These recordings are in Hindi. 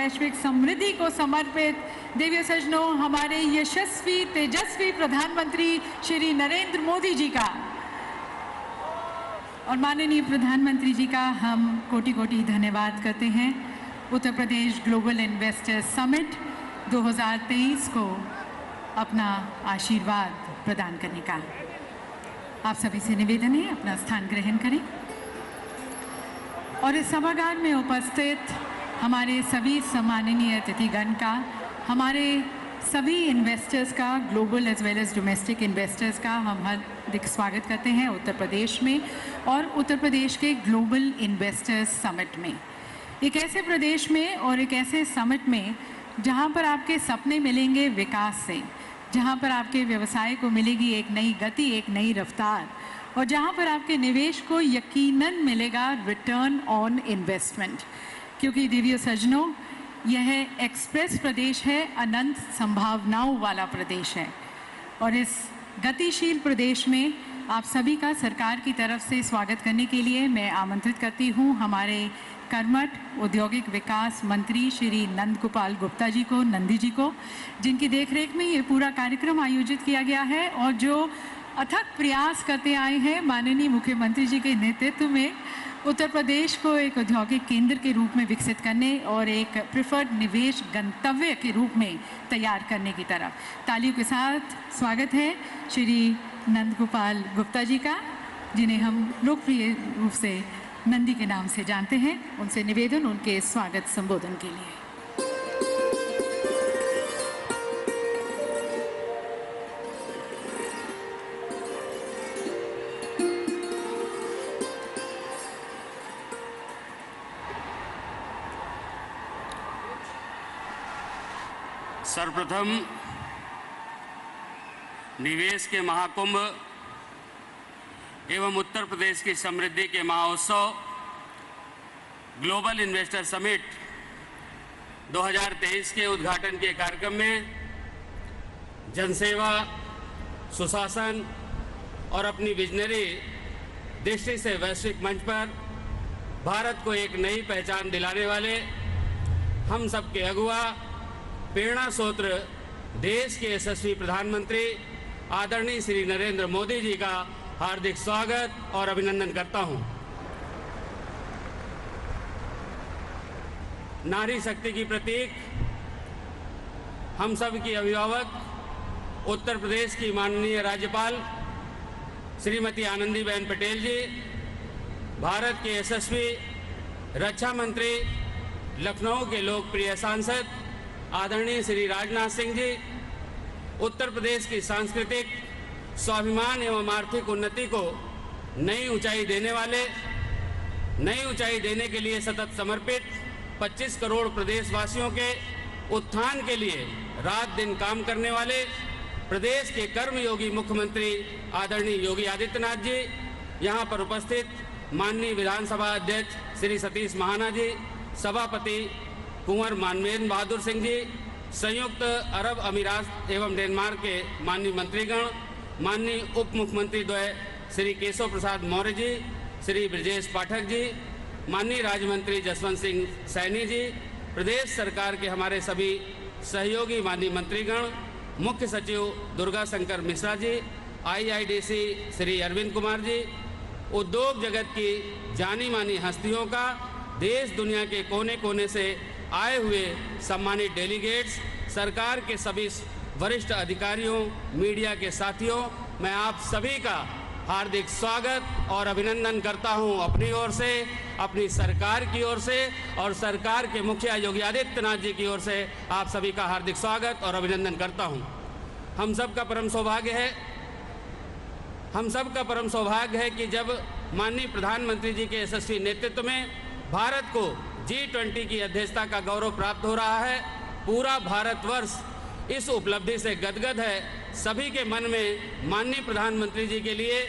वैश्विक समृद्धि को समर्पित दिव्य सजनों हमारे यशस्वी तेजस्वी प्रधानमंत्री श्री नरेंद्र मोदी जी का और माननीय प्रधानमंत्री जी का हम कोटि कोटि धन्यवाद करते हैं। Uttar Pradesh global investor summit 2023 को अपना आशीर्वाद प्रदान करने का आप सभी से निवेदन है अपना स्थान ग्रहण करें और इस सभागार में उपस्थित हमारे सभी सम्माननीय अतिथिगण का, हमारे सभी इन्वेस्टर्स का, global as well as domestic investors का हम हार्दिक स्वागत करते हैं उत्तर प्रदेश में और उत्तर प्रदेश के ग्लोबल इन्वेस्टर्स समिट में। एक ऐसे प्रदेश में और एक ऐसे समिट में जहां पर आपके सपने मिलेंगे विकास से, जहां पर आपके व्यवसाय को मिलेगी एक नई गति, एक नई रफ्तार और जहां पर आपके निवेश को यकीनन मिलेगा रिटर्न ऑन इन्वेस्टमेंट। क्योंकि दिव्य सज्जनों, यह एक्सप्रेस प्रदेश है, अनंत संभावनाओं वाला प्रदेश है और इस गतिशील प्रदेश में आप सभी का सरकार की तरफ से स्वागत करने के लिए मैं आमंत्रित करती हूं हमारे कर्मठ औद्योगिक विकास मंत्री श्री नंद गोपाल गुप्ता जी को, नंदी जी को, जिनकी देखरेख में ये पूरा कार्यक्रम आयोजित किया गया है और जो अथक प्रयास करते आए हैं माननीय मुख्यमंत्री जी के नेतृत्व में उत्तर प्रदेश को एक औद्योगिक केंद्र के रूप में विकसित करने और एक प्रिफर्ड निवेश गंतव्य के रूप में तैयार करने की तरफ। तालियों के साथ स्वागत है श्री नंद गोपाल गुप्ता जी का, जिन्हें हम लोकप्रिय रूप से नंदी के नाम से जानते हैं। उनसे निवेदन उनके स्वागत संबोधन के लिए। सर्वप्रथम निवेश के महाकुंभ एवं उत्तर प्रदेश की समृद्धि के महोत्सव ग्लोबल इन्वेस्टर समिट 2023 के उद्घाटन के कार्यक्रम में जनसेवा, सुशासन और अपनी विजनरी दृष्टि से वैश्विक मंच पर भारत को एक नई पहचान दिलाने वाले हम सबके अगुआ, प्रेरणा स्रोत, देश के यशस्वी प्रधानमंत्री आदरणीय श्री नरेंद्र मोदी जी का हार्दिक स्वागत और अभिनंदन करता हूं। नारी शक्ति की प्रतीक, हम सब की अभिभावक, उत्तर प्रदेश की माननीय राज्यपाल श्रीमती आनंदीबेन पटेल जी, भारत के यशस्वी रक्षा मंत्री, लखनऊ के लोकप्रिय सांसद आदरणीय श्री राजनाथ सिंह जी, उत्तर प्रदेश की सांस्कृतिक स्वाभिमान एवं आर्थिक उन्नति को नई ऊंचाई देने वाले, नई ऊंचाई देने के लिए सतत समर्पित 25 करोड़ प्रदेशवासियों के उत्थान के लिए रात दिन काम करने वाले प्रदेश के कर्मयोगी मुख्यमंत्री आदरणीय योगी आदित्यनाथ जी, यहाँ पर उपस्थित माननीय विधानसभा अध्यक्ष श्री सतीश महाना जी, सभापति कुंवर मानवेंद्र बहादुर सिंह जी, संयुक्त अरब अमीरात एवं डेनमार्क के माननीय मंत्रीगण, माननीय उप मुख्यमंत्री द्वय श्री केशव प्रसाद मौर्य जी, श्री ब्रजेश पाठक जी, माननीय राज्य मंत्री जसवंत सिंह सैनी जी, प्रदेश सरकार के हमारे सभी सहयोगी माननीय मंत्रीगण, मुख्य सचिव दुर्गा शंकर मिश्रा जी, IIDC श्री अरविंद कुमार जी, उद्योग जगत की जानी मानी हस्तियों का, देश दुनिया के कोने कोने से आए हुए सम्मानित डेलीगेट्स, सरकार के सभी वरिष्ठ अधिकारियों, मीडिया के साथियों, मैं आप सभी का हार्दिक स्वागत और अभिनंदन करता हूं अपनी ओर से, अपनी सरकार की ओर से और सरकार के मुखिया योगी आदित्यनाथ जी की ओर से आप सभी का हार्दिक स्वागत और अभिनंदन करता हूं। हम सब का परम सौभाग्य है कि जब माननीय प्रधानमंत्री जी के यशस्वी नेतृत्व में भारत को G20 की अध्यक्षता का गौरव प्राप्त हो रहा है। पूरा भारतवर्ष इस उपलब्धि से गदगद है। सभी के मन में माननीय प्रधानमंत्री जी के लिए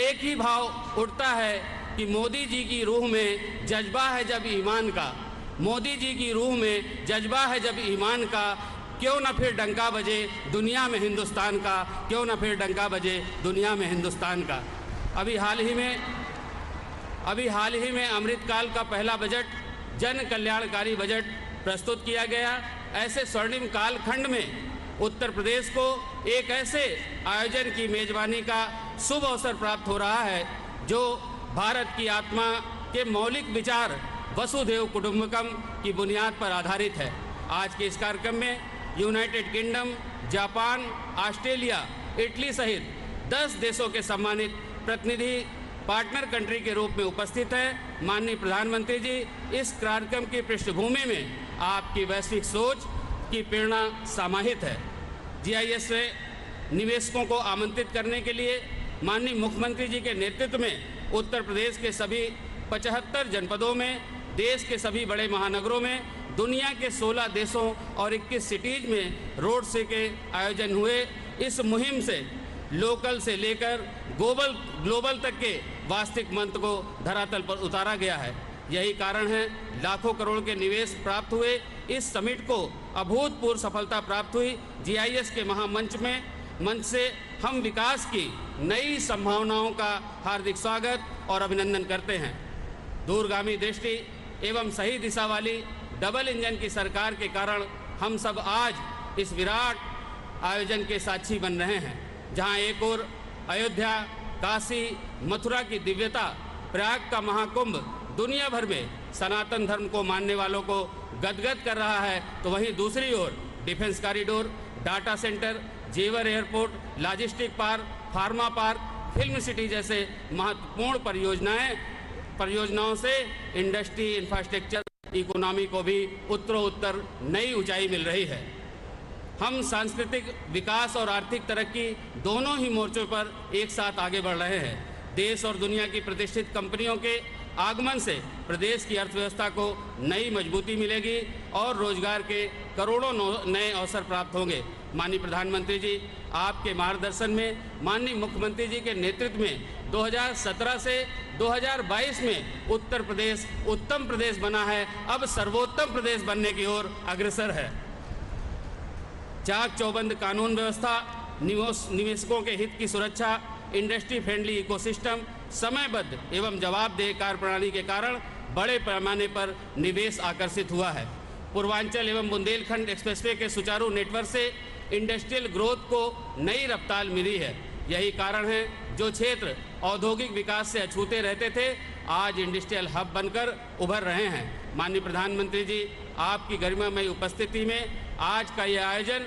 एक ही भाव उठता है कि मोदी जी की रूह में जज्बा है जब ईमान का, मोदी जी की रूह में जज्बा है जब ईमान का, क्यों न फिर डंका बजे दुनिया में हिंदुस्तान का, क्यों न फिर डंका बजे दुनिया में हिंदुस्तान का। अभी हाल ही में अमृतकाल का पहला बजट, जन कल्याणकारी बजट प्रस्तुत किया गया। ऐसे स्वर्णिम कालखंड में उत्तर प्रदेश को एक ऐसे आयोजन की मेजबानी का शुभ अवसर प्राप्त हो रहा है जो भारत की आत्मा के मौलिक विचार वसुधैव कुटुंबकम की बुनियाद पर आधारित है। आज के इस कार्यक्रम में United kingdom, Japan, Australia, Italy सहित 10 देशों के सम्मानित प्रतिनिधि पार्टनर कंट्री के रूप में उपस्थित हैं। माननीय प्रधानमंत्री जी, इस कार्यक्रम की पृष्ठभूमि में आपकी वैश्विक सोच की प्रेरणा समाहित है। जीआईएस में निवेशकों को आमंत्रित करने के लिए माननीय मुख्यमंत्री जी के नेतृत्व में उत्तर प्रदेश के सभी 75 जनपदों में, देश के सभी बड़े महानगरों में, दुनिया के 16 देशों और 21 सिटीज में रोड शो के आयोजन हुए। इस मुहिम से लोकल से लेकर ग्लोबल तक के वास्तविक मंत्र को धरातल पर उतारा गया है। यही कारण है लाखों करोड़ के निवेश प्राप्त हुए। इस समिट को अभूतपूर्व सफलता प्राप्त हुई। जीआईएस के मंच से हम विकास की नई संभावनाओं का हार्दिक स्वागत और अभिनंदन करते हैं। दूरगामी दृष्टि एवं सही दिशा वाली डबल इंजन की सरकार के कारण हम सब आज इस विराट आयोजन के साक्षी बन रहे हैं, जहां एक ओर अयोध्या, काशी, मथुरा की दिव्यता, प्रयाग का महाकुंभ दुनिया भर में सनातन धर्म को मानने वालों को गदगद कर रहा है, तो वहीं दूसरी ओर डिफेंस कॉरिडोर, डाटा सेंटर, जेवर airport, logistic park, pharma park, film city जैसे महत्वपूर्ण परियोजनाओं से इंडस्ट्री, इंफ्रास्ट्रक्चर, इकोनॉमी को भी उत्तरोत्तर नई ऊंचाई मिल रही है। हम सांस्कृतिक विकास और आर्थिक तरक्की दोनों ही मोर्चों पर एक साथ आगे बढ़ रहे हैं। देश और दुनिया की प्रतिष्ठित कंपनियों के आगमन से प्रदेश की अर्थव्यवस्था को नई मजबूती मिलेगी और रोजगार के करोड़ों नए अवसर प्राप्त होंगे। माननीय प्रधानमंत्री जी, आपके मार्गदर्शन में, माननीय मुख्यमंत्री जी के नेतृत्व में 2017 से 2022 में उत्तर प्रदेश उत्तम प्रदेश बना है, अब सर्वोत्तम प्रदेश बनने की ओर अग्रसर है। चाक चौबंद कानून व्यवस्था, निवेशकों के हित की सुरक्षा, इंडस्ट्री फ्रेंडली इकोसिस्टम, समयबद्ध एवं जवाबदेह कार्यप्रणाली के कारण बड़े पैमाने पर निवेश आकर्षित हुआ है। पूर्वांचल एवं बुंदेलखंड एक्सप्रेसवे के सुचारू नेटवर्क से इंडस्ट्रियल ग्रोथ को नई रफ्तार मिली है। यही कारण है जो क्षेत्र औद्योगिक विकास से अछूते रहते थे, आज इंडस्ट्रियल हब बनकर उभर रहे हैं। माननीय प्रधानमंत्री जी, आपकी गरिमामयी उपस्थिति में आज का यह आयोजन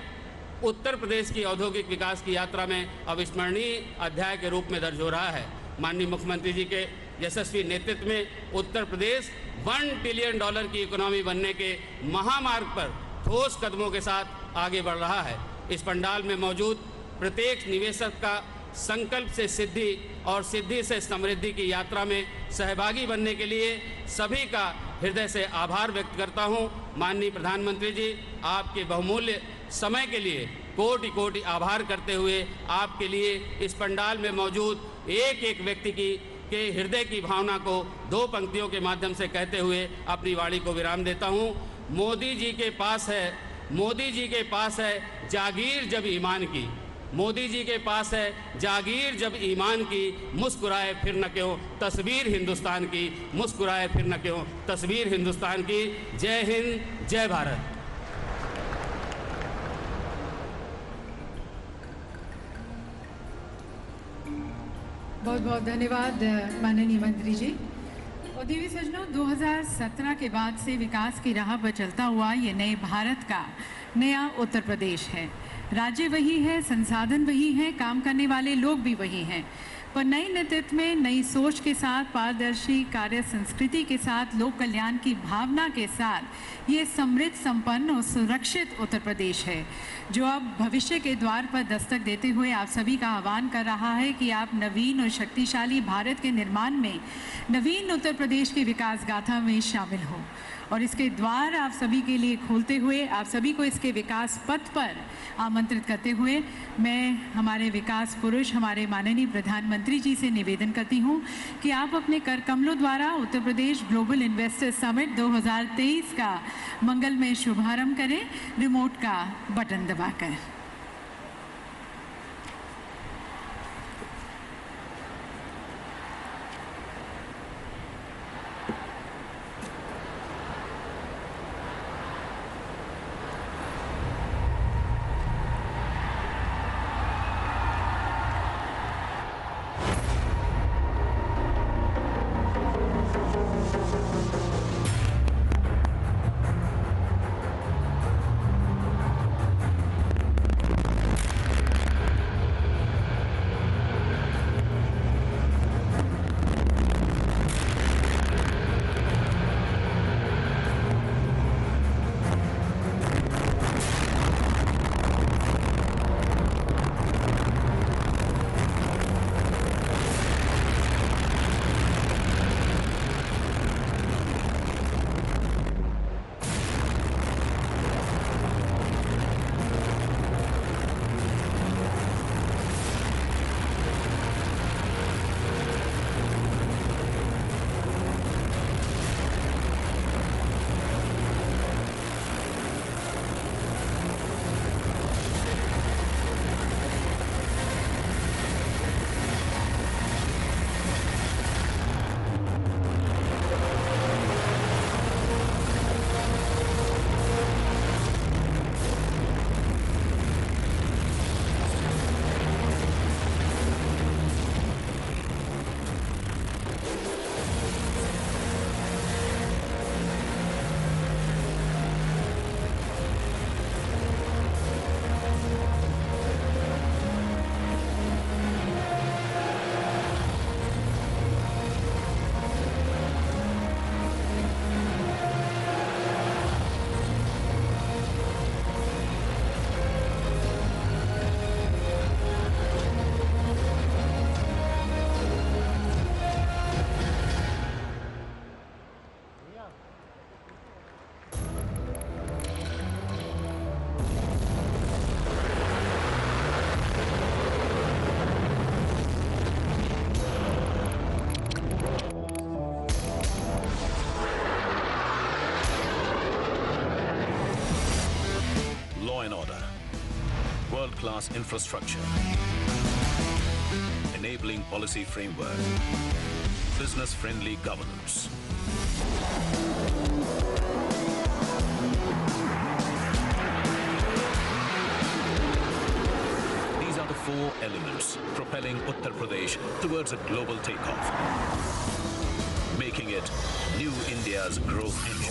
उत्तर प्रदेश की औद्योगिक विकास की यात्रा में अविस्मरणीय अध्याय के रूप में दर्ज हो रहा है। माननीय मुख्यमंत्री जी के यशस्वी नेतृत्व में उत्तर प्रदेश $1 ट्रिलियन की इकोनॉमी बनने के महामार्ग पर ठोस कदमों के साथ आगे बढ़ रहा है। इस पंडाल में मौजूद प्रत्येक निवेशक का संकल्प से सिद्धि और सिद्धि से समृद्धि की यात्रा में सहभागी बनने के लिए सभी का हृदय से आभार व्यक्त करता हूं। माननीय प्रधानमंत्री जी, आपके बहुमूल्य समय के लिए कोटि कोटि आभार करते हुए आपके लिए इस पंडाल में मौजूद एक एक व्यक्ति के हृदय की भावना को 2 पंक्तियों के माध्यम से कहते हुए अपनी वाणी को विराम देता हूं। मोदी जी के पास है जागीर जब ईमान की, मोदी जी के पास है जागीर जब ईमान की, मुस्कुराए फिर न क्यों तस्वीर हिंदुस्तान की, मुस्कुराए फिर न क्यों तस्वीर हिंदुस्तान की। जय हिंद, जय भारत। बहुत बहुत धन्यवाद माननीय मंत्री जी। और देवी सज्जनों, 2017 के बाद से विकास की राह पर चलता हुआ ये नए भारत का नया उत्तर प्रदेश है। राज्य वही है, संसाधन वही है, काम करने वाले लोग भी वही हैं, पर नई नेतृत्व में नई सोच के साथ, पारदर्शी कार्य संस्कृति के साथ, लोक कल्याण की भावना के साथ ये समृद्ध, संपन्न और सुरक्षित उत्तर प्रदेश है, जो अब भविष्य के द्वार पर दस्तक देते हुए आप सभी का आह्वान कर रहा है कि आप नवीन और शक्तिशाली भारत के निर्माण में, नवीन उत्तर प्रदेश की विकास गाथा में शामिल हो। और इसके द्वार आप सभी के लिए खोलते हुए, आप सभी को इसके विकास पथ पर आमंत्रित करते हुए, मैं हमारे विकास पुरुष, हमारे माननीय प्रधानमंत्री जी से निवेदन करती हूं कि आप अपने कर कमलों द्वारा Uttar Pradesh global investor summit 2023 का मंगलमय शुभारंभ करें, रिमोट का बटन दबाकर। world-class infrastructure, enabling policy framework, business-friendly governance. These are the four elements propelling Uttar Pradesh towards a global takeoff, making it New India's growth engine.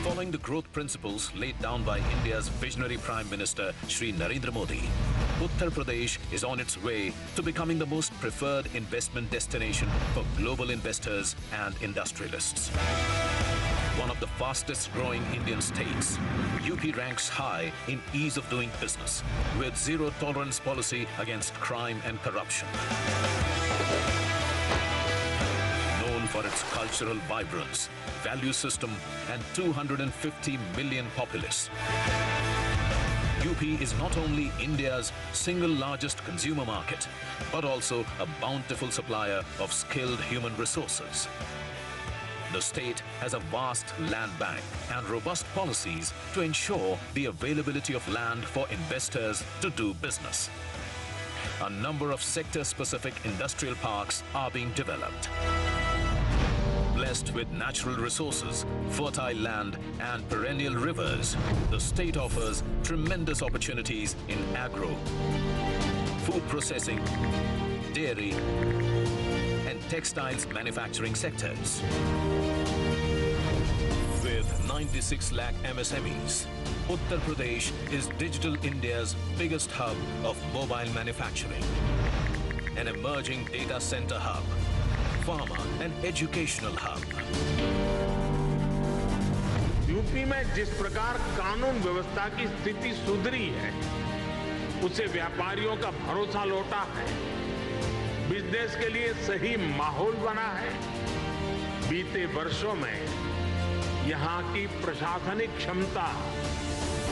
Following the growth principles laid down by India's visionary Prime Minister Shri Narendra Modi, Uttar Pradesh is on its way to becoming the most preferred investment destination for global investors and industrialists. One of the fastest growing Indian states, UP ranks high in ease of doing business with zero tolerance policy against crime and corruption. Known for its cultural vibrance, value system and 250 million populace, UP is not only India's single largest consumer market, but also a bountiful supplier of skilled human resources. The state has a vast land bank and robust policies to ensure the availability of land for investors to do business. A number of sector-specific industrial parks are being developed. Blessed with natural resources, fertile land and perennial rivers, the state offers tremendous opportunities in agro, food processing, dairy and textiles manufacturing sectors. With 96 lakh MSMEs, Uttar Pradesh is Digital India's biggest hub of mobile manufacturing, an emerging data center hub, pharma and educational hub. UP में जिस प्रकार कानून व्यवस्था की स्थिति सुधरी है, उससे व्यापारियों का भरोसा लौटा है, बिजनेस के लिए सही माहौल बना है। बीते वर्षों में यहाँ की प्रशासनिक क्षमता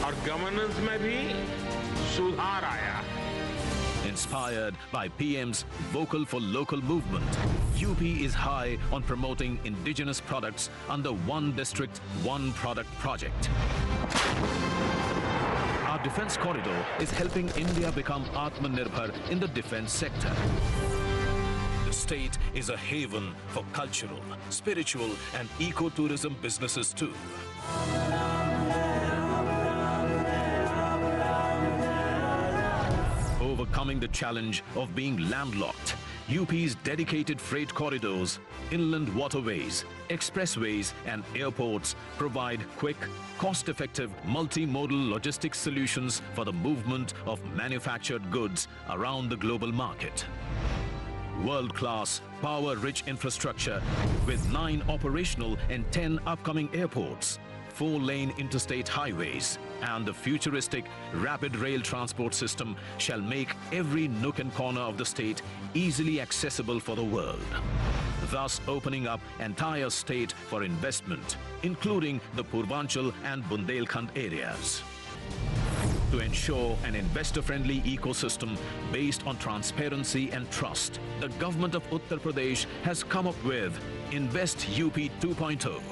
और गवर्नेंस में भी सुधार आया है। Inspired by PM's Vocal for Local movement, UP is high on promoting indigenous products under One District, One Product project. Our defense corridor is helping India become Atmanirbhar in the defense sector. The state is a haven for cultural, spiritual and eco-tourism businesses too. Overcoming the challenge of being landlocked, UP's dedicated freight corridors, inland waterways, expressways and airports provide quick, cost-effective, multimodal logistics solutions for the movement of manufactured goods around the global market. World-class, power-rich infrastructure with 9 operational and 10 upcoming airports, 4-lane interstate highways and the futuristic rapid rail transport system shall make every nook and corner of the state easily accessible for the world, thus opening up entire state for investment, including the Purvanchal and Bundelkhand areas. To ensure an investor-friendly ecosystem based on transparency and trust, the government of Uttar Pradesh has come up with Invest UP 2.0,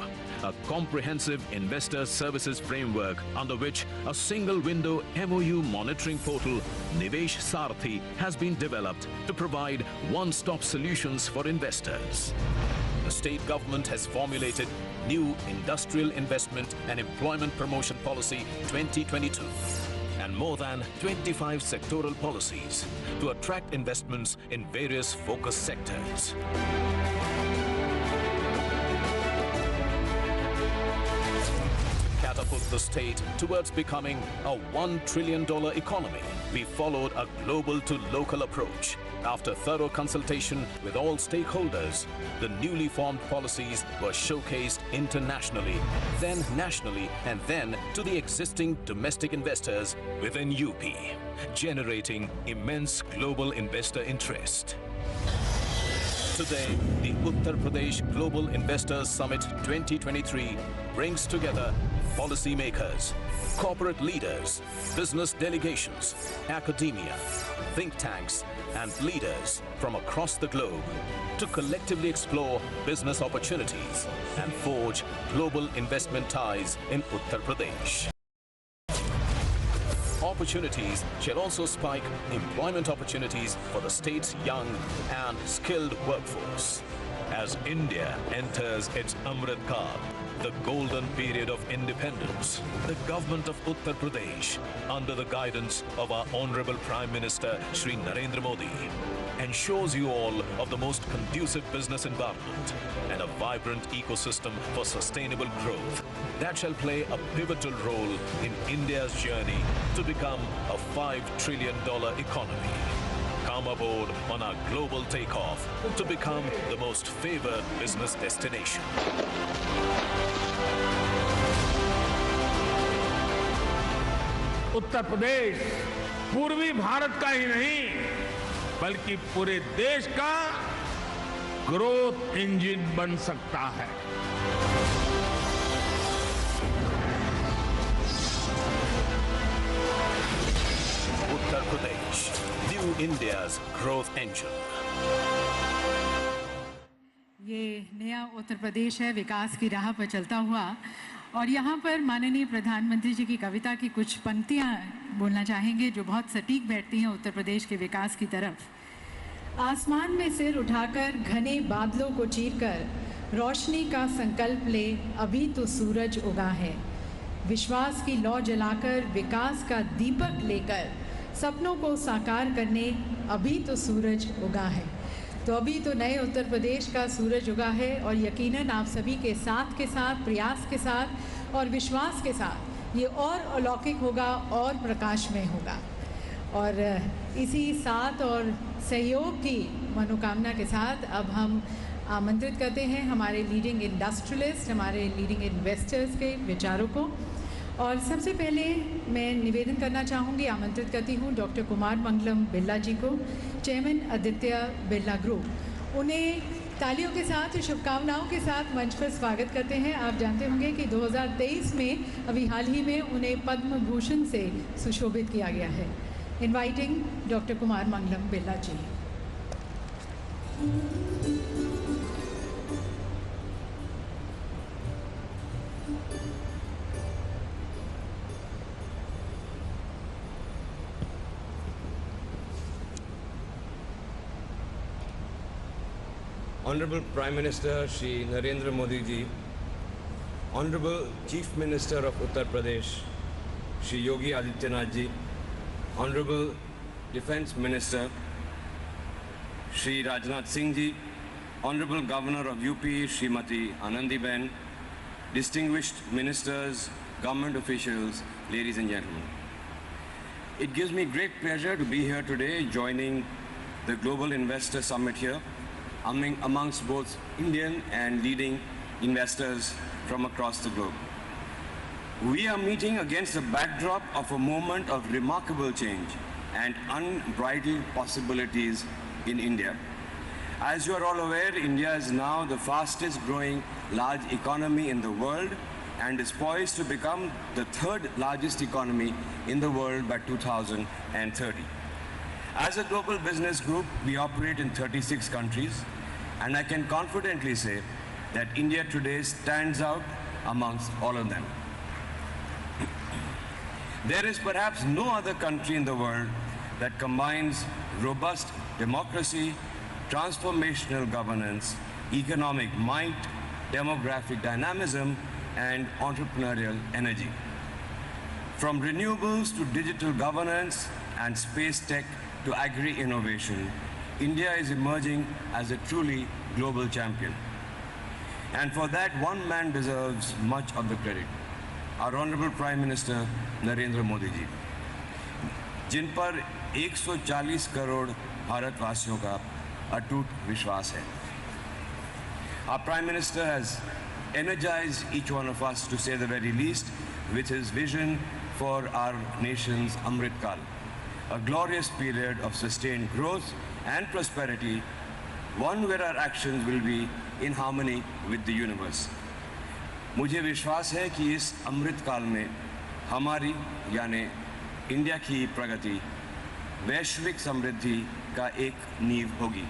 a comprehensive investor services framework under which a single-window MOU monitoring portal, Nivesh Sarathi, has been developed to provide one-stop solutions for investors. The state government has formulated New Industrial Investment and Employment Promotion Policy 2022 and more than 25 sectoral policies to attract investments in various focus sectors. Catapult the state towards becoming a $1 trillion economy, we followed a global to local approach. After thorough consultation with all stakeholders, the newly formed policies were showcased internationally, then nationally, and then to the existing domestic investors within UP, generating immense global investor interest. Today, the Uttar Pradesh Global Investors Summit 2023 brings together policymakers, corporate leaders, business delegations, academia, think tanks, and leaders from across the globe to collectively explore business opportunities and forge global investment ties in Uttar Pradesh. Opportunities shall also spike employment opportunities for the state's young and skilled workforce. As India enters its Amrit Kaal, the golden period of independence, the government of Uttar Pradesh, under the guidance of our Honorable Prime Minister Shri Narendra Modi, ensures you all of the most conducive business environment and a vibrant ecosystem for sustainable growth that shall play a pivotal role in India's journey to become a $5 trillion economy. Come aboard on our global takeoff to become the most favored business destination. Uttar Pradesh पूर्वी भारत का ही नहीं बल्कि पूरे देश का ग्रोथ इंजन बन सकता है। Uttar Pradesh, New India's growth engine. ये नया उत्तर प्रदेश है विकास की राह पर चलता हुआ। और यहाँ पर माननीय प्रधानमंत्री जी की कविता की कुछ पंक्तियाँ बोलना चाहेंगे जो बहुत सटीक बैठती हैं उत्तर प्रदेश के विकास की तरफ। आसमान में सिर उठाकर घने बादलों को चीरकर रोशनी का संकल्प ले, अभी तो सूरज उगा है। विश्वास की लौ जलाकर विकास का दीपक लेकर सपनों को साकार करने, अभी तो सूरज उगा है। तो अभी तो नए उत्तर प्रदेश का सूरज उगा है और यकीनन आप सभी के साथ प्रयास के साथ और विश्वास के साथ ये और अलौकिक होगा और प्रकाशमय होगा। और इसी साथ और सहयोग की मनोकामना के साथ अब हम आमंत्रित करते हैं हमारे लीडिंग इंडस्ट्रियलिस्ट, हमारे लीडिंग इन्वेस्टर्स के विचारों को। और सबसे पहले मैं निवेदन करना चाहूँगी, आमंत्रित करती हूँ डॉक्टर कुमार मंगलम बिरला जी को, चेयरमैन आदित्य बिरला ग्रुप। उन्हें तालियों के साथ, शुभकामनाओं के साथ मंच पर स्वागत करते हैं। आप जानते होंगे कि 2023 में अभी हाल ही में उन्हें पद्म भूषण से सुशोभित किया गया है। Inviting doctor Kumar Mangalam Birla ji. Honorable Prime Minister Shri Narendra Modi ji, Honorable Chief Minister of Uttar Pradesh Shri Yogi Adityanath ji, Honorable Defence Minister Shri Rajnath Singh ji, Honorable Governor of UP Srimati Anandi Ben, distinguished ministers, government officials, ladies and gentlemen. It gives me great pleasure to be here today joining the Global Investor Summit here amongst both Indian and leading investors from across the globe. We are meeting against the backdrop of a moment of remarkable change and unbridled possibilities in India. As you are all aware, India is now the fastest growing large economy in the world and is poised to become the third largest economy in the world by 2030. As a global business group, we operate in 36 countries, and I can confidently say that India today stands out amongst all of them. There is perhaps no other country in the world that combines robust democracy, transformational governance, economic might, demographic dynamism, and entrepreneurial energy. From renewables to digital governance and space tech to agri-innovation, India is emerging as a truly global champion. And for that, one man deserves much of the credit, our Honorable Prime Minister Narendra Modi ji, जिन पर 140 करोड़ भारतवासियों का अटूट विश्वास है. Our Prime Minister has energized each one of us, to say the very least, with his vision for our nation's Amrit Kaal, a glorious period of sustained growth and prosperity, one where our actions will be in harmony with the universe. मुझे विश्वास है कि इस अमृत काल में हमारी यानी इंडिया की प्रगति वैश्विक समृद्धि का एक नींव होगी.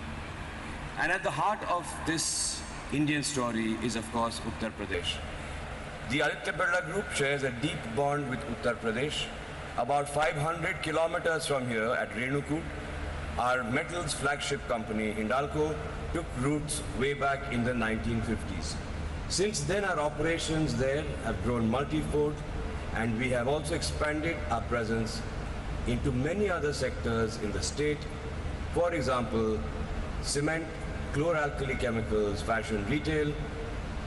And at the heart of this Indian story is of course Uttar Pradesh. The Aditya Birla Group shares a deep bond with Uttar Pradesh. About 500 kilometers from here at Renukoot, our metals flagship company Hindalco took roots way back in the 1950s. Since then our operations there have grown multifold, and we have also expanded our presence into many other sectors in the state. For example, cement, chlor-alkali chemicals, fashion retail,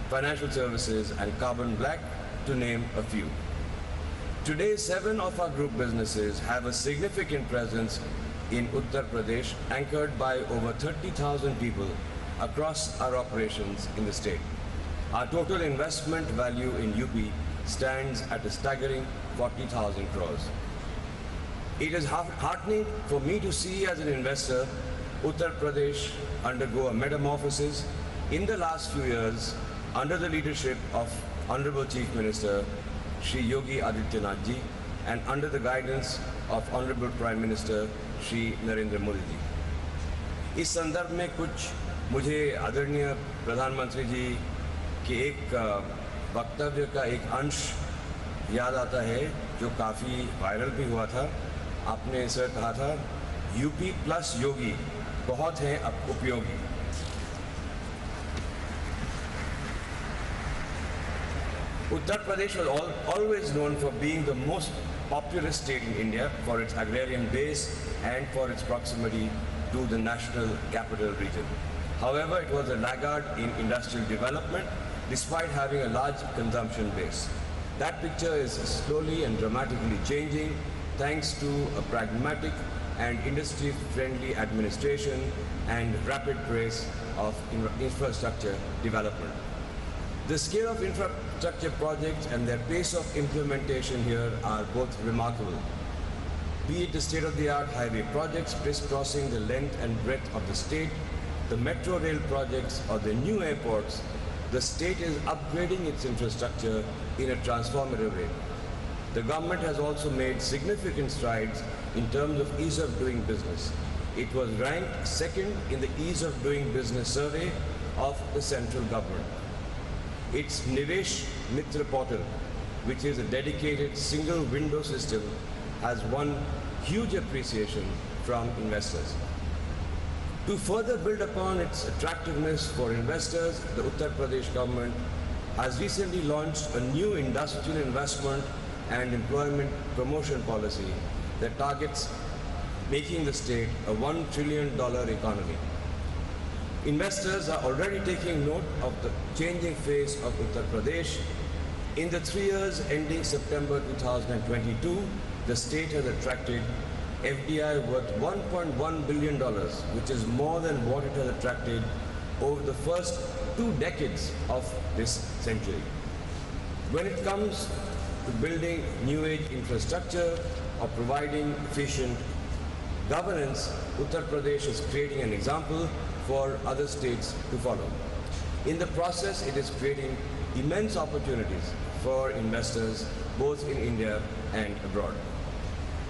financial services and carbon black, to name a few. Today, 7 of our group businesses have a significant presence in Uttar Pradesh, anchored by over 30,000 people across our operations in the state. Our total investment value in UP stands at a staggering 40,000 crores. It is heartening for me to see as an investor Uttar Pradesh undergo a metamorphosis in the last few years under the leadership of Honorable Chief Minister Shri Yogi Adityanath ji and under the guidance of Honorable Prime Minister Shri Narendra Modi ji. इस संदर्भ में कुछ मुझे आदरणीय प्रधानमंत्री जी के एक वक्तव्य का एक अंश याद आता है जो काफ़ी वायरल भी हुआ था. आपने सर कहा था यूपी प्लस योगी बहुत है अब उपयोगी. Uttar Pradesh was always known for being the most populous state in India for its agrarian base and for its proximity to the national capital region. However, it was a laggard in industrial development despite having a large consumption base. That picture is slowly and dramatically changing thanks to a pragmatic and industry-friendly administration and rapid pace of infrastructure development. The scale of infrastructure projects and their pace of implementation here are both remarkable. Be it the state-of-the-art highway projects crisscrossing the length and breadth of the state, the metro rail projects or the new airports, the state is upgrading its infrastructure in a transformative way. The government has also made significant strides in terms of ease of doing business. It was ranked second in the ease of doing business survey of the central government. Its Nivesh Mitra portal, which is a dedicated single window system, has won huge appreciation from investors. To further build upon its attractiveness for investors, the Uttar Pradesh government has recently launched a new industrial investment and employment promotion policy that targets making the state a $1 trillion economy. Investors are already taking note of the changing face of Uttar Pradesh. In the 3 years ending September 2022, the state has attracted FDI worth $1.1 billion, which is more than what it has attracted over the first 2 decades of this century. When it comes to building new age infrastructure or providing efficient governance, Uttar Pradesh is creating an example for other states to follow. In the process, it is creating immense opportunities for investors both in India and abroad.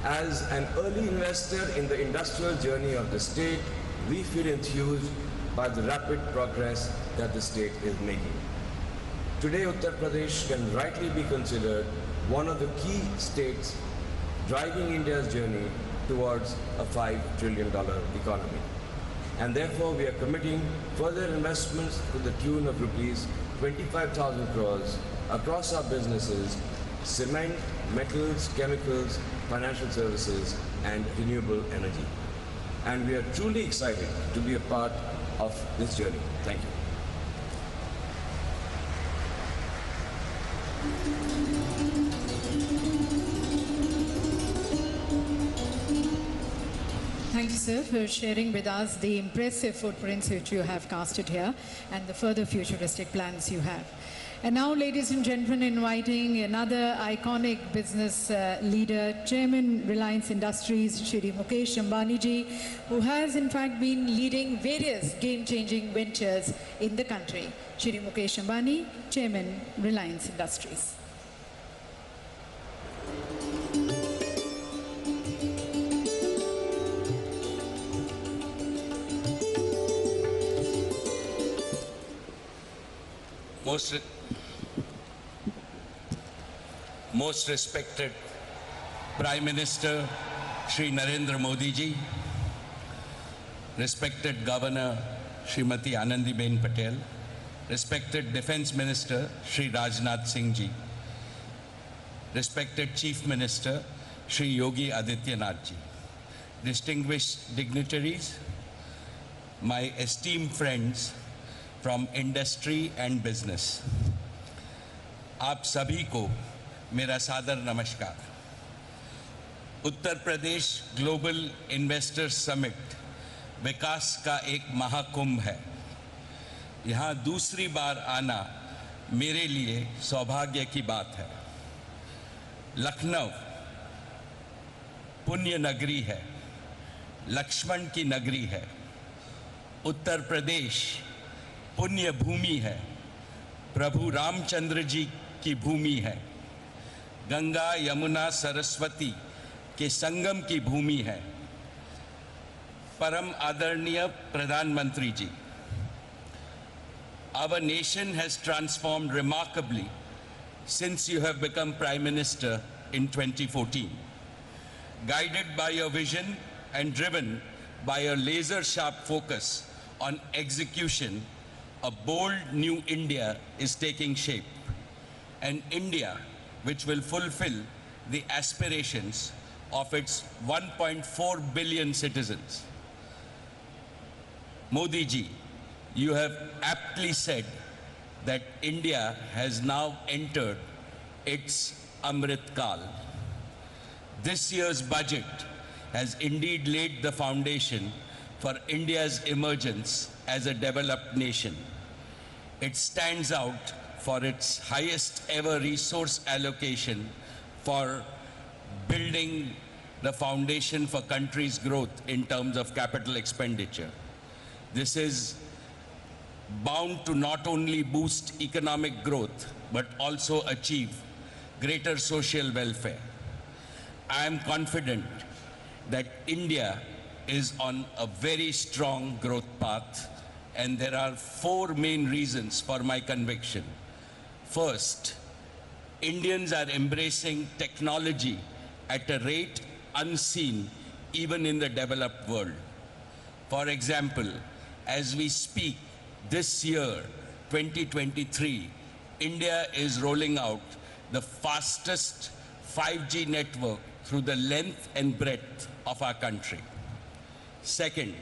As an early investor in the industrial journey of the state, we feel enthused by the rapid progress that the state is making. Today, Uttar Pradesh can rightly be considered one of the key states driving India's journey towards a $5 trillion economy. And therefore, we are committing further investments to the tune of rupees 25,000 crores across our businesses: cement, metals, chemicals, financial services, and renewable energy. And we are truly excited to be a part of this journey. Thank you. Thank you, sir, for sharing with us the impressive footprints which you have casted here and the further futuristic plans you have. And now, ladies and gentlemen, inviting another iconic business leader, Chairman Reliance Industries, Shri Mukesh Ambani ji, who has in fact been leading various game-changing ventures in the country. Shri Mukesh Ambani, Chairman Reliance Industries. Most respected Prime Minister Shri Narendra Modi ji, respected Governor Srimati Anandiben Patel, respected Defence Minister Shri Rajnath Singh ji, respected Chief Minister Shri Yogi Adityanath ji, distinguished dignitaries, my esteemed friends from industry and business, आप सभी को मेरा सादर नमस्कार। Uttar Pradesh global investors summit विकास का एक महाकुंभ है। यहाँ दूसरी बार आना मेरे लिए सौभाग्य की बात है। लखनऊ पुण्य नगरी है, लक्ष्मण की नगरी है। उत्तर प्रदेश पुण्य भूमि है, प्रभु रामचंद्र जी की भूमि है। गंगा यमुना सरस्वती के संगम की भूमि है। परम आदरणीय प्रधानमंत्री जी, our nation has transformed remarkably since you have become Prime Minister in 2014. Guided by your vision and driven by a laser-sharp focus on execution, a bold new India is taking shape. An India which will fulfill the aspirations of its 1.4 billion citizens. Modi ji, you have aptly said that India has now entered its Amrit Kal. This year's budget has indeed laid the foundation for India's emergence as a developed nation. It stands out for its highest ever resource allocation for building the foundation for country's growth in terms of capital expenditure. This is bound to not only boost economic growth, but also achieve greater social welfare. I am confident that India is on a very strong growth path, and there are four main reasons for my conviction. First, Indians are embracing technology at a rate unseen even in the developed world. For example, as we speak, this year, 2023, India is rolling out the fastest 5G network through the length and breadth of our country. Second,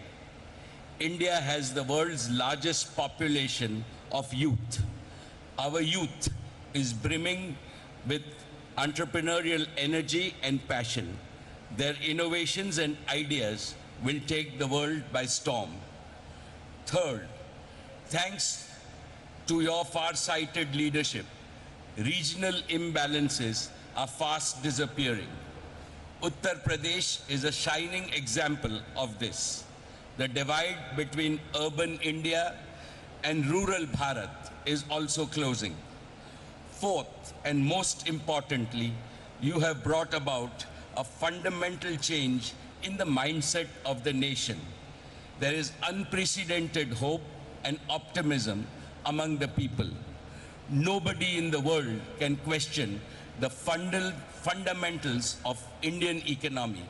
India has the world's largest population of youth. Our youth is brimming with entrepreneurial energy and passion. Their innovations and ideas will take the world by storm. Third, thanks to your far-sighted leadership, regional imbalances are fast disappearing. Uttar Pradesh is a shining example of this. The divide between urban India and rural Bharat is also closing. Fourth, and most importantly, you have brought about a fundamental change in the mindset of the nation. There is unprecedented hope and optimism among the people. Nobody in the world can question the fundamentals of Indian economy.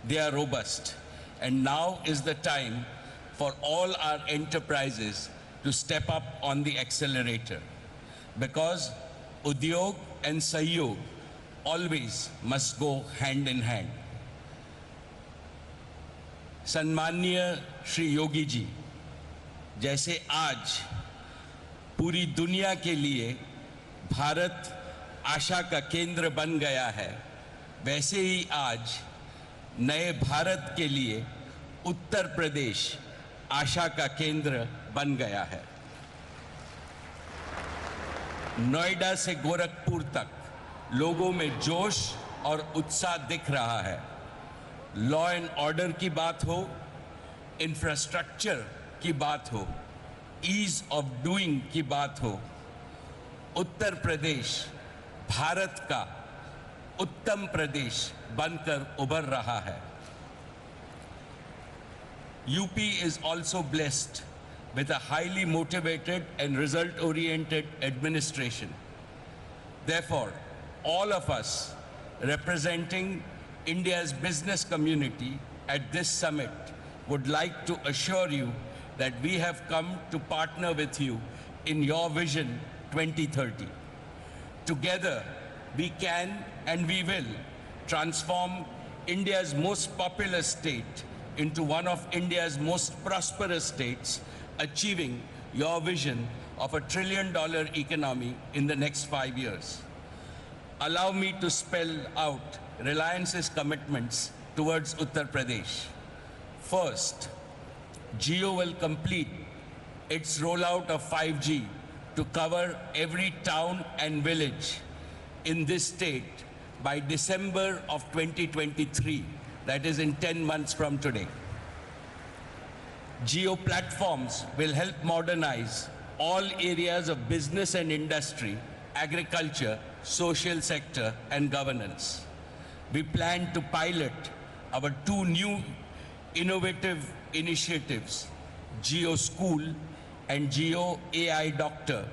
They are robust. And now is the time for all our enterprises to step up on the accelerator, because Udyog and Sahyog always must go hand in hand. सम्माननीय श्री योगी जी, जैसे आज पूरी दुनिया के लिए भारत आशा का केंद्र बन गया है, वैसे ही आज नए भारत के लिए उत्तर प्रदेश आशा का केंद्र बन गया है। नोएडा से गोरखपुर तक लोगों में जोश और उत्साह दिख रहा है। लॉ एंड ऑर्डर की बात हो, इंफ्रास्ट्रक्चर की बात हो, ईज ऑफ डूइंग की बात हो, उत्तर प्रदेश भारत का उत्तम प्रदेश बनकर उभर रहा है। UP is also blessed with a highly motivated and result-oriented administration. Therefore, all of us representing India's business community at this summit would like to assure you that we have come to partner with you in your Vision 2030. Together, we can and we will transform India's most populous state into one of India's most prosperous states, achieving your vision of $1 trillion economy in the next 5 years. Allow me to spell out Reliance's commitments towards Uttar Pradesh. First, Jio will complete its rollout of 5G to cover every town and village in this state by December of 2023, that is in 10 months from today. Jio platforms will help modernize all areas of business and industry, agriculture, social sector, and governance. We plan to pilot our 2 new innovative initiatives, Jio School and Jio AI Doctor,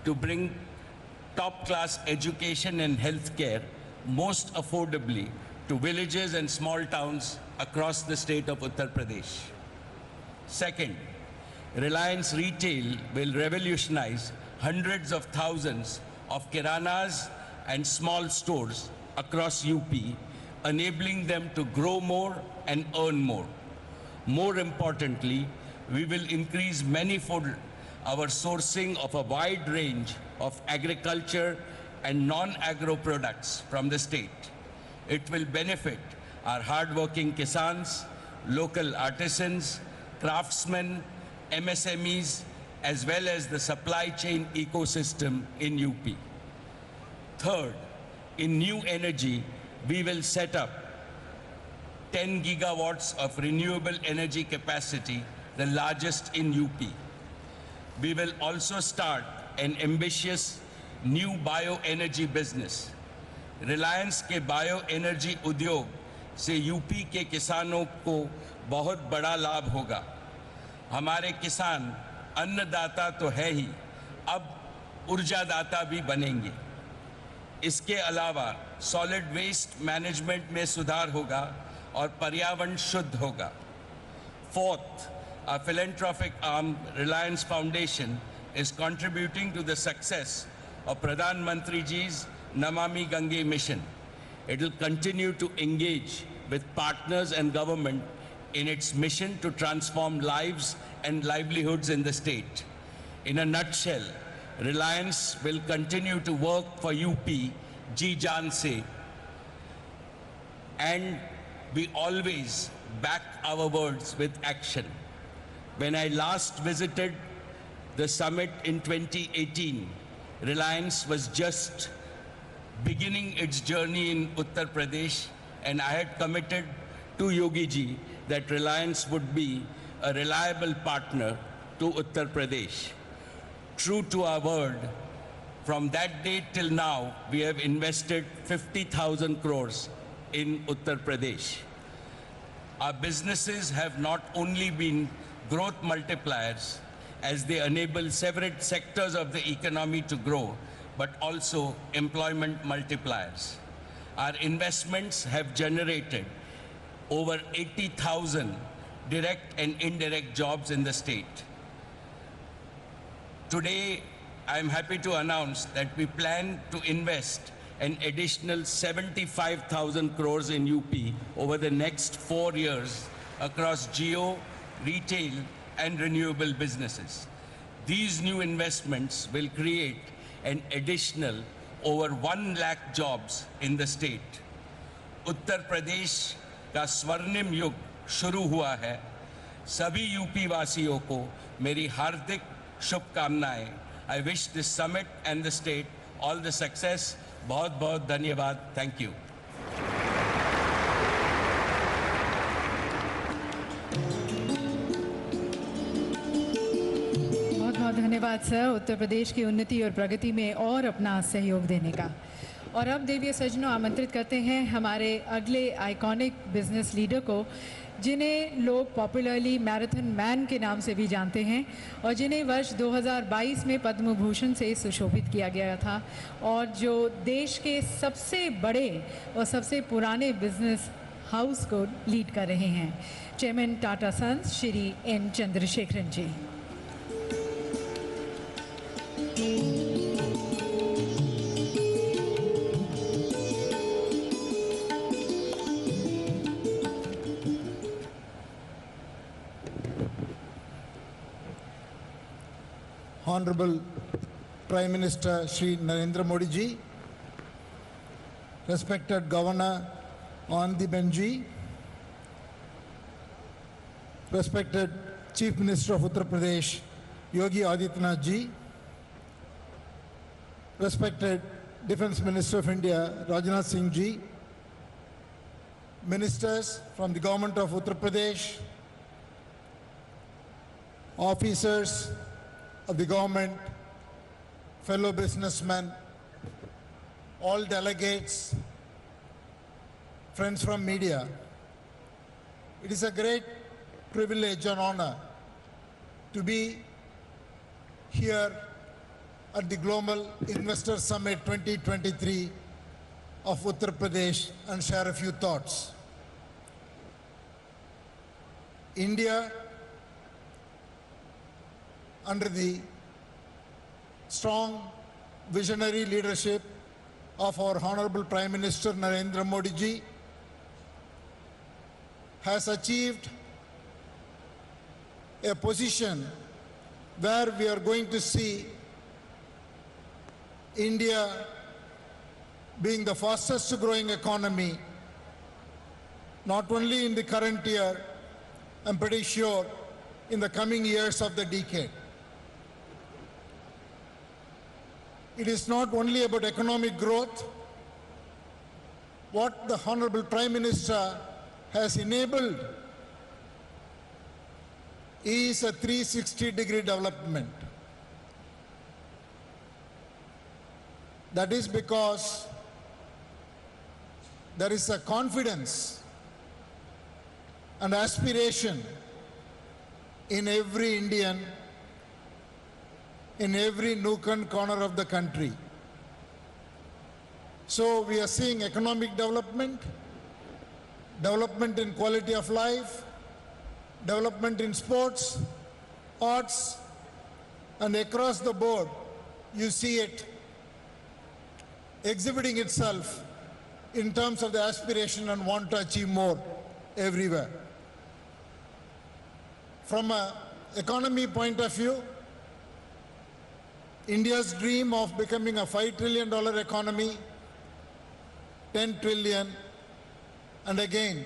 to bring top-class education and healthcare most affordably to villages and small towns across the state of Uttar Pradesh. Second, Reliance Retail will revolutionize hundreds of thousands of kiranas and small stores across UP, enabling them to grow more and earn more. More importantly, we will increase manifold our sourcing of a wide range of agriculture and non-agro products from the state. It will benefit our hard-working kisans, local artisans, craftsmen, MSMEs, as well as the supply chain ecosystem in UP. Third, in new energy, we will set up 10 gigawatts of renewable energy capacity, the largest in UP. We will also start an ambitious new bioenergy business. Reliance के बायो एनर्जी उद्योग से यूपी के किसानों को बहुत बड़ा लाभ होगा। हमारे किसान अन्नदाता तो है ही, अब ऊर्जादाता भी बनेंगे। इसके अलावा सॉलिड वेस्ट मैनेजमेंट में सुधार होगा और पर्यावरण शुद्ध होगा। Fourth, our philanthropic arm, Reliance Foundation, is contributing to the success of Pradhan Mantri Ji's Namami Gange mission. It will continue to engage with partners and government in its mission to transform lives and livelihoods in the state. In a nutshell, Reliance will continue to work for UP, Ji Jaan se, and we always back our words with action. When I last visited the summit in 2018, Reliance was just beginning its journey in Uttar Pradesh, and I had committed to Yogi ji that Reliance would be a reliable partner to Uttar Pradesh. True to our word, from that day till now, we have invested 50,000 crores in Uttar Pradesh. Our businesses have not only been growth multipliers as they enable several sectors of the economy to grow, but also employment multipliers. Our investments have generated over 80,000 direct and indirect jobs in the state. Today, I am happy to announce that we plan to invest an additional 75,000 crores in UP over the next 4 years across Jio, retail, and renewable businesses. These new investments will create an additional over 1 lakh jobs in the state. Uttar Pradesh का स्वर्णिम युग शुरू हुआ है। सभी यूपी वासियों को मेरी हार्दिक शुभकामनाएं I wish this summit and the state all the success. बहुत बहुत धन्यवाद. Thank you. बहुत बहुत धन्यवाद सर, उत्तर प्रदेश की उन्नति और प्रगति में और अपना सहयोग देने का। और अब देवीय सज्जनों, आमंत्रित करते हैं हमारे अगले आइकॉनिक बिजनेस लीडर को, जिन्हें लोग पॉपुलरली मैराथन मैन के नाम से भी जानते हैं और जिन्हें वर्ष 2022 में पद्म भूषण से सुशोभित किया गया था और जो देश के सबसे बड़े और सबसे पुराने बिजनेस हाउस को लीड कर रहे हैं, chairman Tata sons Shri N Chandrasekaran ji. Honorable Prime Minister Shri Narendra Modi ji, respected Governor Anandiben ji, respected Chief Minister of Uttar Pradesh Yogi Adityanath ji, respected Defence Minister of India Rajnath Singh ji, ministers from the Government of Uttar Pradesh, officers of the government, fellow businessmen, all delegates, friends from media. It is a great privilege and honor to be here at the Global Investor Summit 2023 of Uttar Pradesh and share a few thoughts. India, under the strong visionary leadership of our Honorable Prime Minister Narendra Modi ji, has achieved a position where we are going to see India being the fastest growing economy, not only in the current year, I'm pretty sure in the coming years of the decade. It is not only about economic growth. What the Honorable Prime Minister has enabled is a 360-degree development. That is because there is a confidence and aspiration in every Indian, in every nook and corner of the country. So we are seeing economic development, development in quality of life, development in sports, arts, and across the board, you see it exhibiting itself in terms of the aspiration and want to achieve more everywhere. From an economy point of view, India's dream of becoming a $5 trillion economy, 10 trillion, and again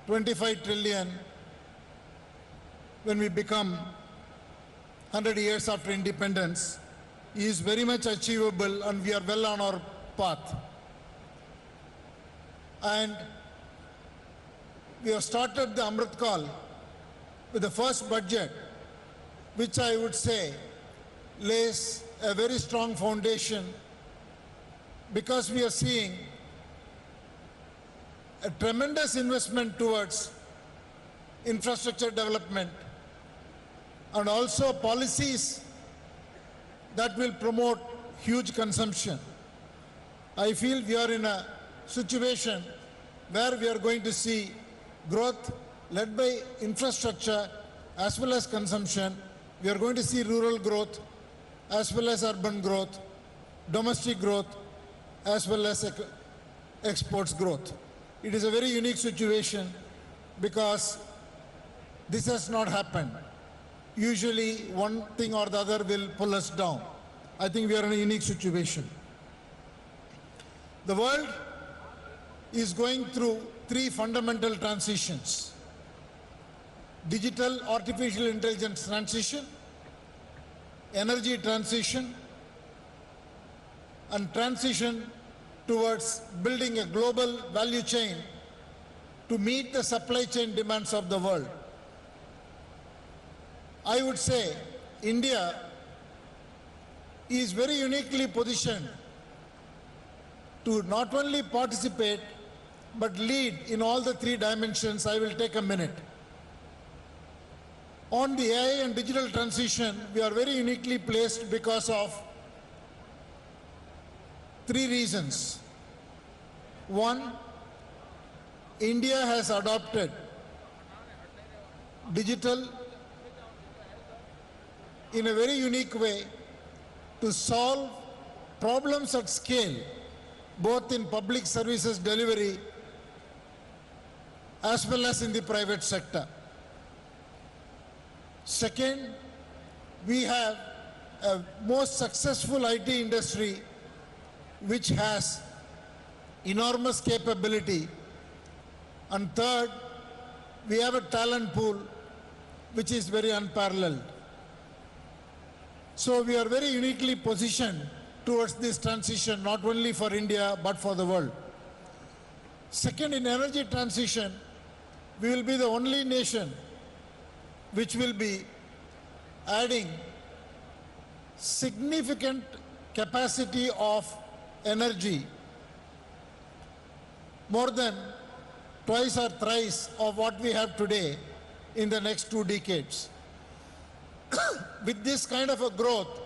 25 trillion when we become 100 years after independence is very much achievable, and we are well on our path. And we have started the Amrit Kaal with the first budget, which I would say lays a very strong foundation, because we are seeing a tremendous investment towards infrastructure development and also policies that will promote huge consumption. I feel we are in a situation where we are going to see growth led by infrastructure as well as consumption. We are going to see rural growth as well as urban growth, domestic growth as well as exports growth. It is a very unique situation because this has not happened. Usually one thing or the other will pull us down. I think we are in a unique situation. The world is going through three fundamental transitions: digital artificial intelligence transition, energy transition and transition towards building a global value chain to meet the supply chain demands of the world. I would say India is very uniquely positioned to not only participate but lead in all the three dimensions. I will take a minute. On the AI and digital transition, we are very uniquely placed because of three reasons. One, India has adopted digital in a very unique way to solve problems at scale, both in public services delivery as well as in the private sector. Second, we have a most successful IT industry which has enormous capability. And third, we have a talent pool which is very unparalleled. So we are very uniquely positioned towards this transition, not only for India but for the world. Second, in energy transition, we will be the only nation which will be adding significant capacity of energy, more than twice or thrice of what we have today in the next 2 decades. With this kind of a growth,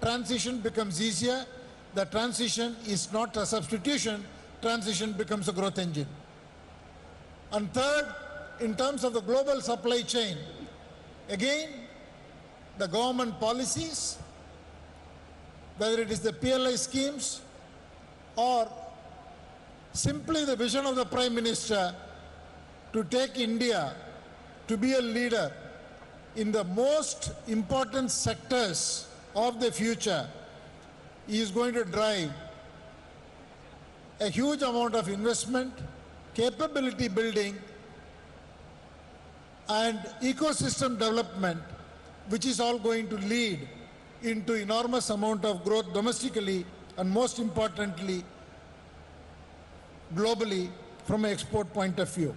transition becomes easier. The transition is not a substitution, transition becomes a growth engine. And third, in terms of the global supply chain, again, the government policies, whether it is the PLI schemes or simply the vision of the Prime Minister to take India to be a leader in the most important sectors of the future, is going to drive a huge amount of investment, capability building, and ecosystem development, which is all going to lead into enormous amount of growth domestically and most importantly globally from an export point of view.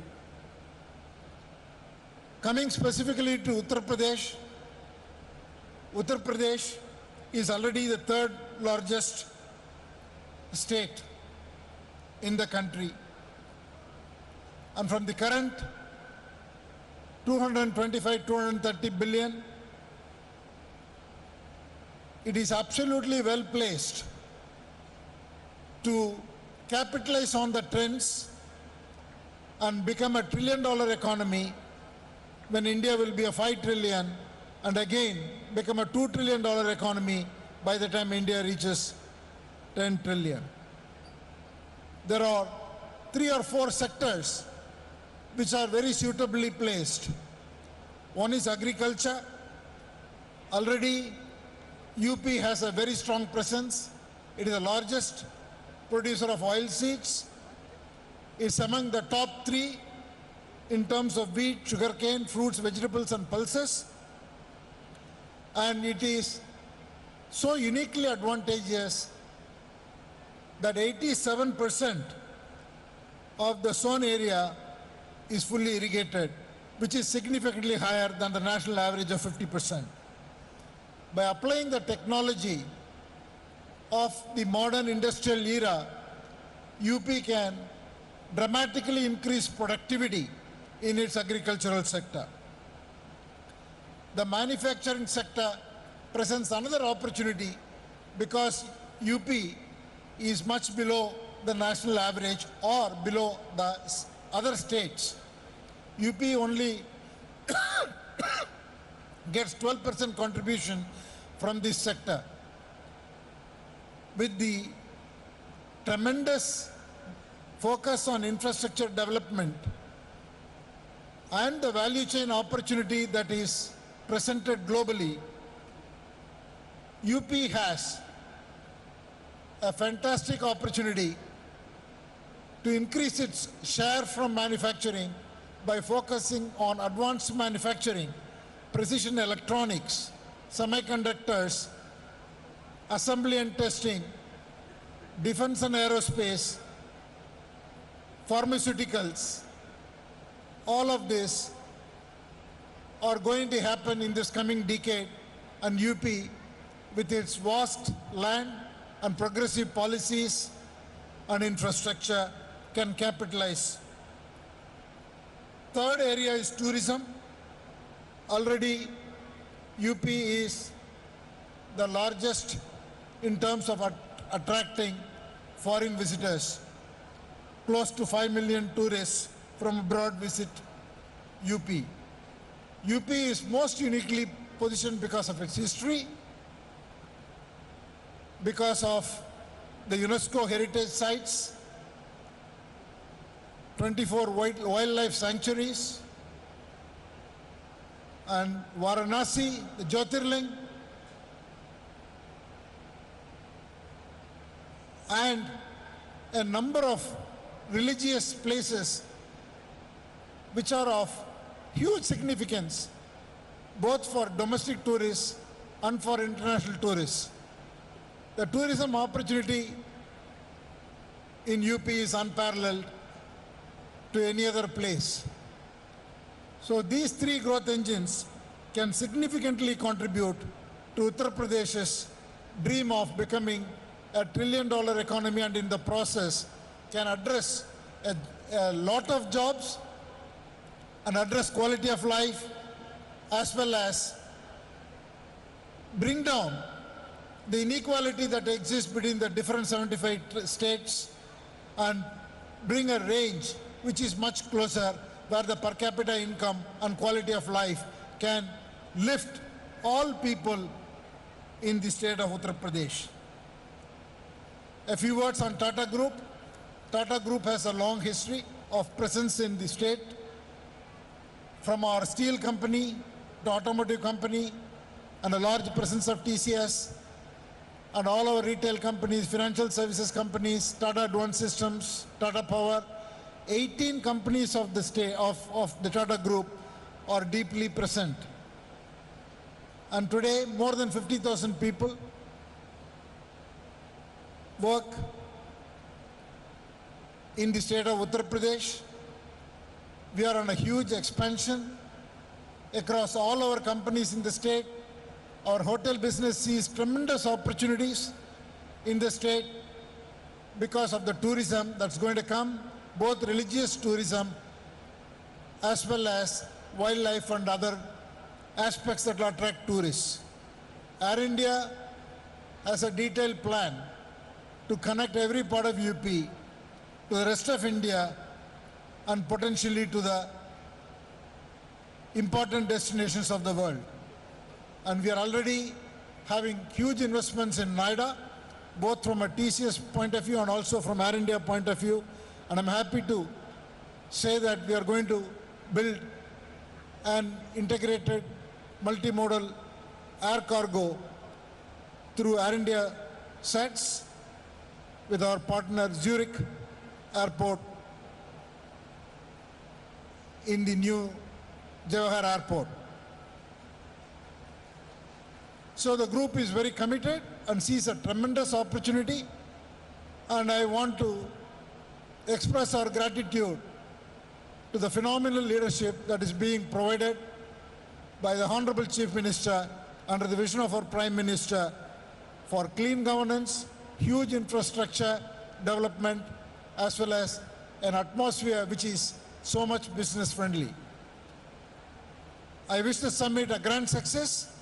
Coming specifically to Uttar Pradesh is already the 3rd largest state in the country, and from the current 230 billion, it is absolutely well placed to capitalize on the trends and become a $1 trillion economy when India will be a 5 trillion and again become a $2 trillion economy by the time India reaches 10 trillion. There are 3 or 4 sectors which are very suitably placed. One is agriculture. Already UP has a very strong presence. It is the largest producer of oilseeds. It's among the top 3 in terms of wheat, sugarcane, fruits, vegetables, and pulses. And it is so uniquely advantageous that 87% of the sown area is fully irrigated, which is significantly higher than the national average of 50%. By applying the technology of the modern industrial era, UP can dramatically increase productivity in its agricultural sector. The manufacturing sector presents another opportunity because UP is much below the national average or below the other states. UP only gets 12% contribution from this sector. With the tremendous focus on infrastructure development and the value chain opportunity that is presented globally, UP has a fantastic opportunity to increase its share from manufacturing by focusing on advanced manufacturing, precision electronics, semiconductors, assembly and testing, defense and aerospace, pharmaceuticals, all of this are going to happen in this coming decade, and UP, with its vast land and progressive policies and infrastructure, can capitalize. Third area is tourism. Already UP is the largest in terms of attracting foreign visitors. Close to 5 million tourists from abroad visit UP. UP is most uniquely positioned because of its history, because of the UNESCO heritage sites, 24 wildlife sanctuaries, and Varanasi, the Jyotirling, and a number of religious places which are of huge significance both for domestic tourists and for international tourists. The tourism opportunity in UP is unparalleled to any other place. So these three growth engines can significantly contribute to Uttar Pradesh's dream of becoming a $1 trillion economy, and in the process can address a lot of jobs and address quality of life, as well as bring down the inequality that exists between the different 75 states and bring a range which is much closer, where the per capita income and quality of life can lift all people in the state of Uttar Pradesh. A few words on Tata Group. Tata Group has a long history of presence in the state, from our steel company to automotive company, and a large presence of TCS, and all our retail companies, financial services companies, Tata Advanced Systems, Tata Power. 18 companies of the state of the Tata Group are deeply present. And today, more than 50,000 people work in the state of Uttar Pradesh. We are on a huge expansion across all our companies in the state. Our hotel business sees tremendous opportunities in the state because of the tourism that's going to come, both religious tourism as well as wildlife and other aspects that will attract tourists. Air India has a detailed plan to connect every part of UP to the rest of India and potentially to the important destinations of the world. And we are already having huge investments in Noida, both from a TCS point of view and also from Air India point of view. And I'm happy to say that we are going to build an integrated multimodal air cargo through Air India sets with our partner Zurich Airport in the new Jawahar Airport. So the group is very committed and sees a tremendous opportunity, and I want to express our gratitude to the phenomenal leadership that is being provided by the Honorable Chief Minister under the vision of our Prime Minister for clean governance, huge infrastructure development, as well as an atmosphere which is so much business friendly. I wish the summit a grand success,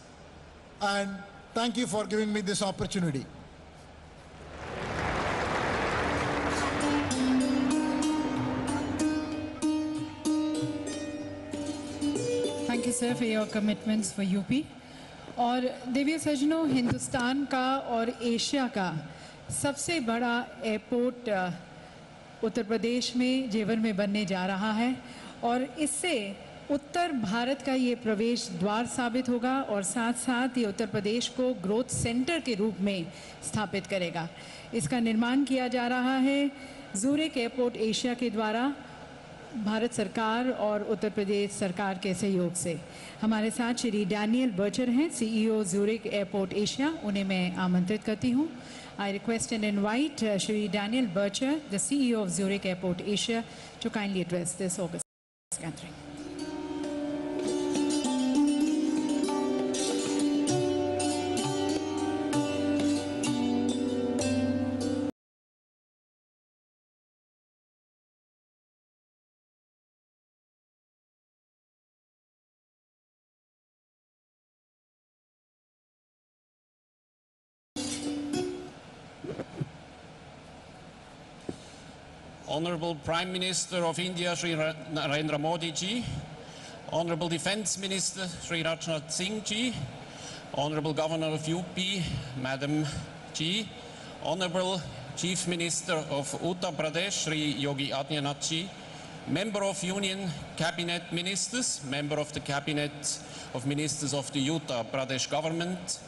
and thank you for giving me this opportunity. Thank you, sir, for your commitments for UP. और दिव्य सज्जनों, हिंदुस्तान का और एशिया का सबसे बड़ा एयरपोर्ट उत्तर प्रदेश में जेवर में बनने जा रहा है, और इससे उत्तर भारत का ये प्रवेश द्वार साबित होगा और साथ साथ ये उत्तर प्रदेश को ग्रोथ सेंटर के रूप में स्थापित करेगा। इसका निर्माण किया जा रहा है ज़ूरिक एयरपोर्ट एशिया के द्वारा, भारत सरकार और उत्तर प्रदेश सरकार के सहयोग से हमारे साथ श्री डैनियल बर्चर हैं, CEO ज़ूरिक एयरपोर्ट एशिया। उन्हें मैं आमंत्रित करती हूँ। I request and invite Shri Daniel Bircher, the CEO of Zurich Airport Asia, to kindly address this August gathering. Honorable Prime Minister of India, Shri Narendra Modi ji, Honorable Defence Minister, Shri Rajnath Singh ji, Honorable Governor of UP, Madam ji, Honorable Chief Minister of Uttar Pradesh, Shri Yogi Adityanath ji, Member of Union Cabinet Ministers, Member of the Cabinet of Ministers of the Uttar Pradesh Government,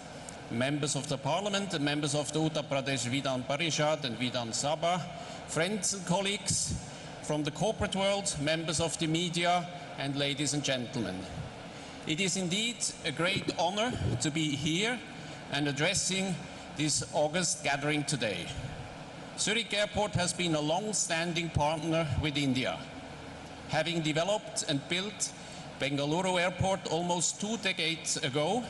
Members of the Parliament and Members of the Uttar Pradesh Vidhan Parishad and Vidhan Sabha, friends and colleagues from the corporate world, members of the media, and ladies and gentlemen. It is indeed a great honor to be here and addressing this August gathering today. Zurich Airport has been a long-standing partner with India. Having developed and built Bengaluru Airport almost 2 decades ago,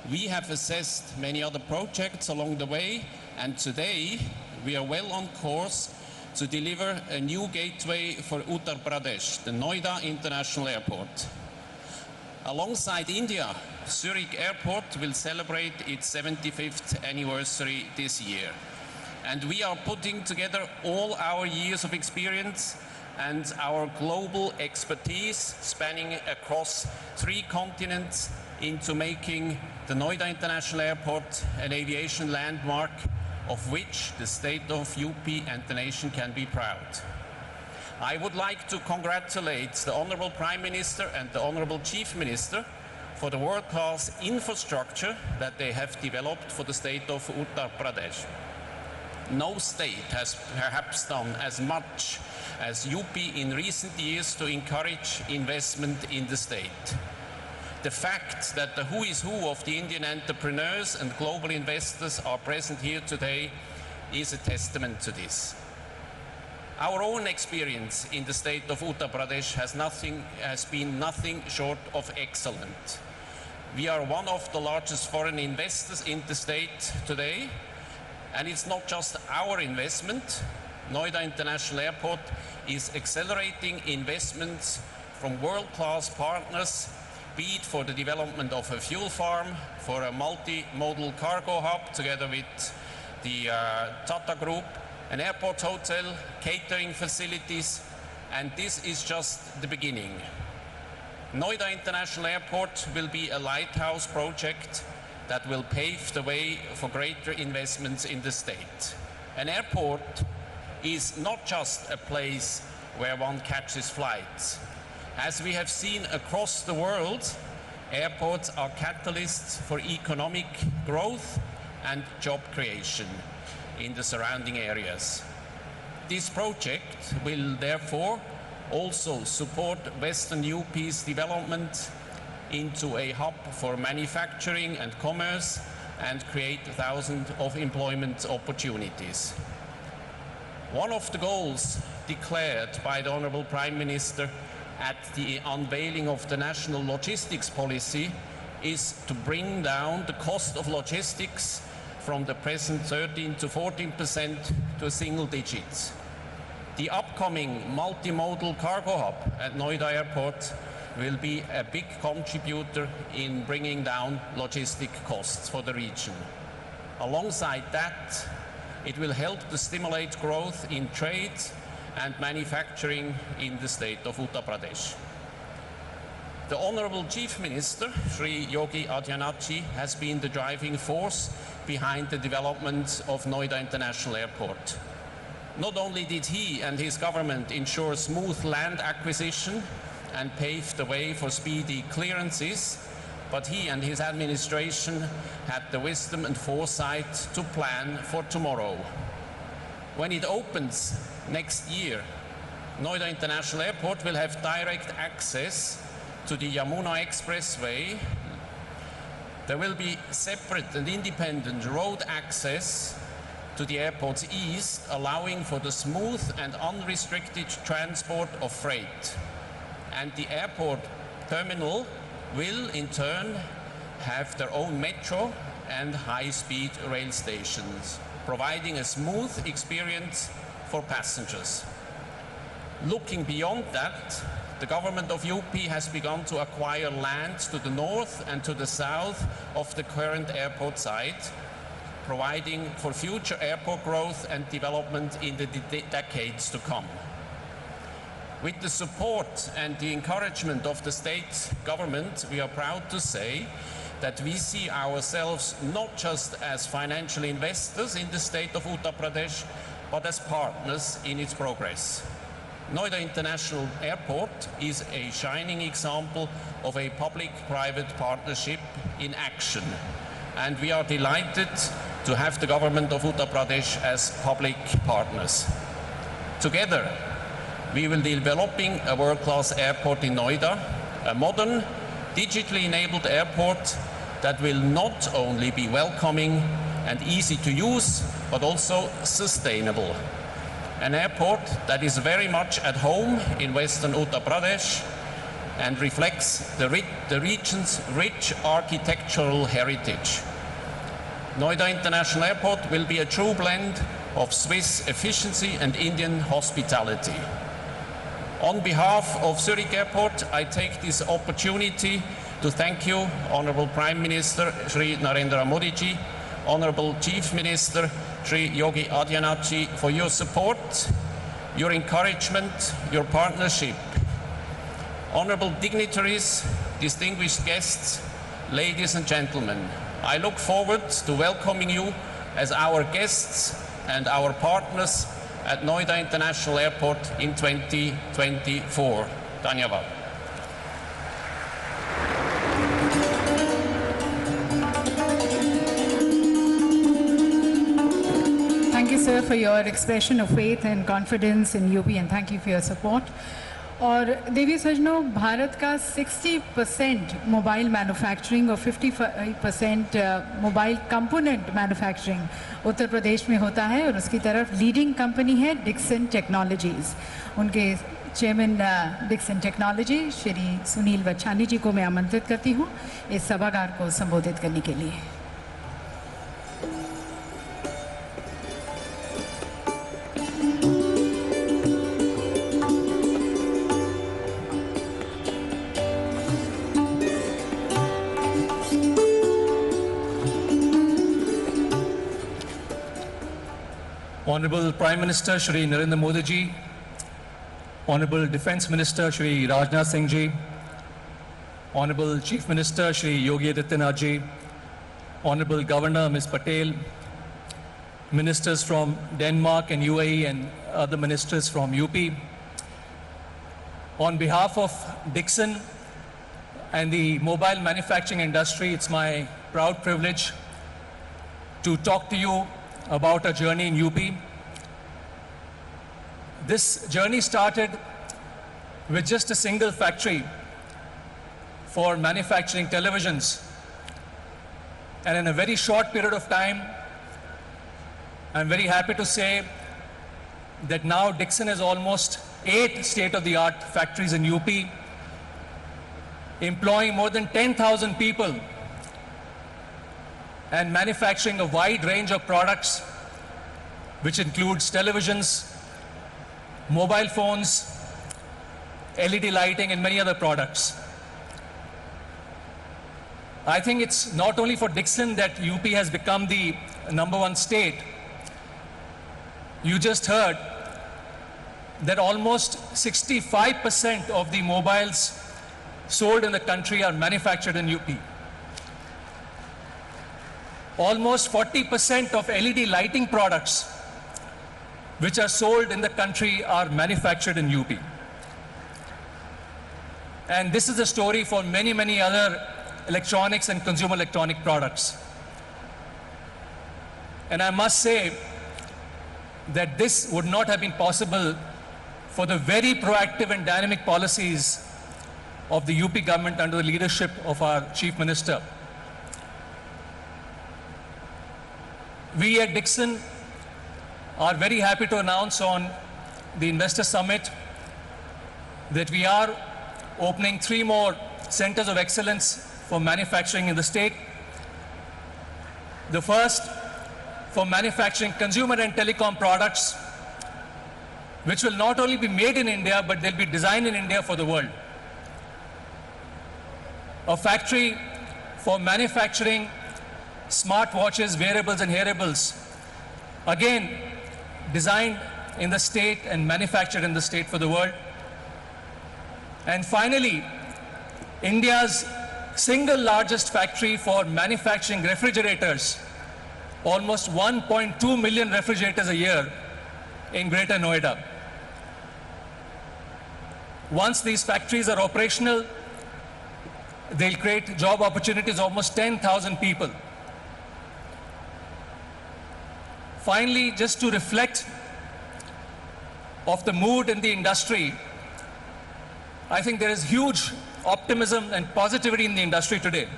we have assessed many other projects along the way, and today we are well on course to deliver a new gateway for Uttar Pradesh, the Noida International Airport. Alongside India, Zurich Airport will celebrate its 75th anniversary this year. And we are putting together all our years of experience and our global expertise spanning across 3 continents into making the Noida International Airport an aviation landmark of which the state of UP and the nation can be proud. I would like to congratulate the Honorable Prime Minister and the Honorable Chief Minister for the world-class infrastructure that they have developed for the state of Uttar Pradesh. No state has perhaps done as much as UP in recent years to encourage investment in the state. The fact that the who is who of the Indian entrepreneurs and global investors are present here today is a testament to this. Our own experience in the state of Uttar Pradesh has been nothing short of excellent. We are one of the largest foreign investors in the state today, and it's not just our investment. Noida International Airport is accelerating investments from world-class partners, be it for the development of a fuel farm, for a multimodal cargo hub together with the Tata Group, an airport hotel, catering facilities, and this is just the beginning. Noida International Airport will be a lighthouse project that will pave the way for greater investments in the state. An airport is not just a place where one catches flights. As we have seen across the world, airports are catalysts for economic growth and job creation in the surrounding areas. This project will therefore also support Western UP's development into a hub for manufacturing and commerce and create thousands of employment opportunities. One of the goals declared by the Honorable Prime Minister at the unveiling of the national logistics policy is to bring down the cost of logistics from the present 13% to 14% to single digits. The upcoming multimodal cargo hub at Noida Airport will be a big contributor in bringing down logistic costs for the region. Alongside that, it will help to stimulate growth in trade and manufacturing in the state of Uttar Pradesh. The Honorable Chief Minister, Shri Yogi Adityanath ji, has been the driving force behind the development of Noida International Airport. Not only did he and his government ensure smooth land acquisition and pave the way for speedy clearances, but he and his administration had the wisdom and foresight to plan for tomorrow. When it opens next year, Noida International Airport will have direct access to the Yamuna Expressway. There will be separate and independent road access to the airport's east, allowing for the smooth and unrestricted transport of freight. And the airport terminal will in turn have their own metro and high-speed rail stations, providing a smooth experience for passengers. Looking beyond that, the government of UP has begun to acquire land to the north and to the south of the current airport site, providing for future airport growth and development in the decades to come. With the support and the encouragement of the state government, we are proud to say that we see ourselves not just as financial investors in the state of Uttar Pradesh, but as partners in its progress. Noida International Airport is a shining example of a public-private partnership in action, and we are delighted to have the government of Uttar Pradesh as public partners. Together, we will be developing a world-class airport in Noida, a modern, digitally enabled airport that will not only be welcoming and easy to use, but also sustainable. An airport that is very much at home in Western Uttar Pradesh and reflects the region's rich architectural heritage. Noida International Airport will be a true blend of Swiss efficiency and Indian hospitality. On behalf of Zurich Airport, I take this opportunity to thank you, Honorable Prime Minister Shri Narendra Modi ji, Honorable Chief Minister Shri Yogi Adityanath ji, for your support, your encouragement, your partnership. Honorable dignitaries, distinguished guests, ladies and gentlemen, I look forward to welcoming you as our guests and our partners at Noida International Airport in 2024. Dhanyavad. Thank you, sir, for your expression of faith and confidence in UP, and thank you for your support. और देवी सजनों, भारत का 60% मोबाइल मैन्युफैक्चरिंग और 55% mobile component manufacturing Uttar Pradesh में होता है, और उसकी तरफ लीडिंग कंपनी है डिक्सन टेक्नोलॉजीज़। उनके chairman Dixon technology Shri Sunil Vachhani ji को मैं आमंत्रित करती हूँ इस सभागार को संबोधित करने के लिए। Honorable Prime Minister Shri Narendra Modi ji, Honorable Defence Minister Shri Rajnath Singh ji, Honorable Chief Minister Shri Yogi Adityanath ji, Honorable Governor Ms. Patel, Ministers from Denmark and UAE and other ministers from UP. On behalf of Dixon and the mobile manufacturing industry, it's my proud privilege to talk to you about our journey in UP. This journey started with just a single factory for manufacturing televisions. And in a very short period of time, I'm very happy to say that now Dixon has almost 8 state-of-the-art factories in UP, employing more than 10,000 people and manufacturing a wide range of products, which includes televisions, mobile phones, LED lighting, and many other products. I think it's not only for Dixon that UP has become the #1 state. You just heard that almost 65% of the mobiles sold in the country are manufactured in UP. Almost 40% of LED lighting products which are sold in the country are manufactured in UP. And this is the story for many, many other electronics and consumer electronic products. And I must say that this would not have been possible for the very proactive and dynamic policies of the UP government under the leadership of our Chief Minister. We at Dixon are very happy to announce on the Investor Summit that we are opening 3 more centers of excellence for manufacturing in the state. The first for manufacturing consumer and telecom products, which will not only be made in India, but they'll be designed in India for the world. A factory for manufacturing smartwatches, wearables and hearables, again designed in the state and manufactured in the state for the world. And finally, India's single largest factory for manufacturing refrigerators, almost 1.2 million refrigerators a year in Greater Noida. Once these factories are operational, they'll create job opportunities, almost 10,000 people. Finally, just to reflect of the mood in the industry, I think there is huge optimism and positivity in the industry today.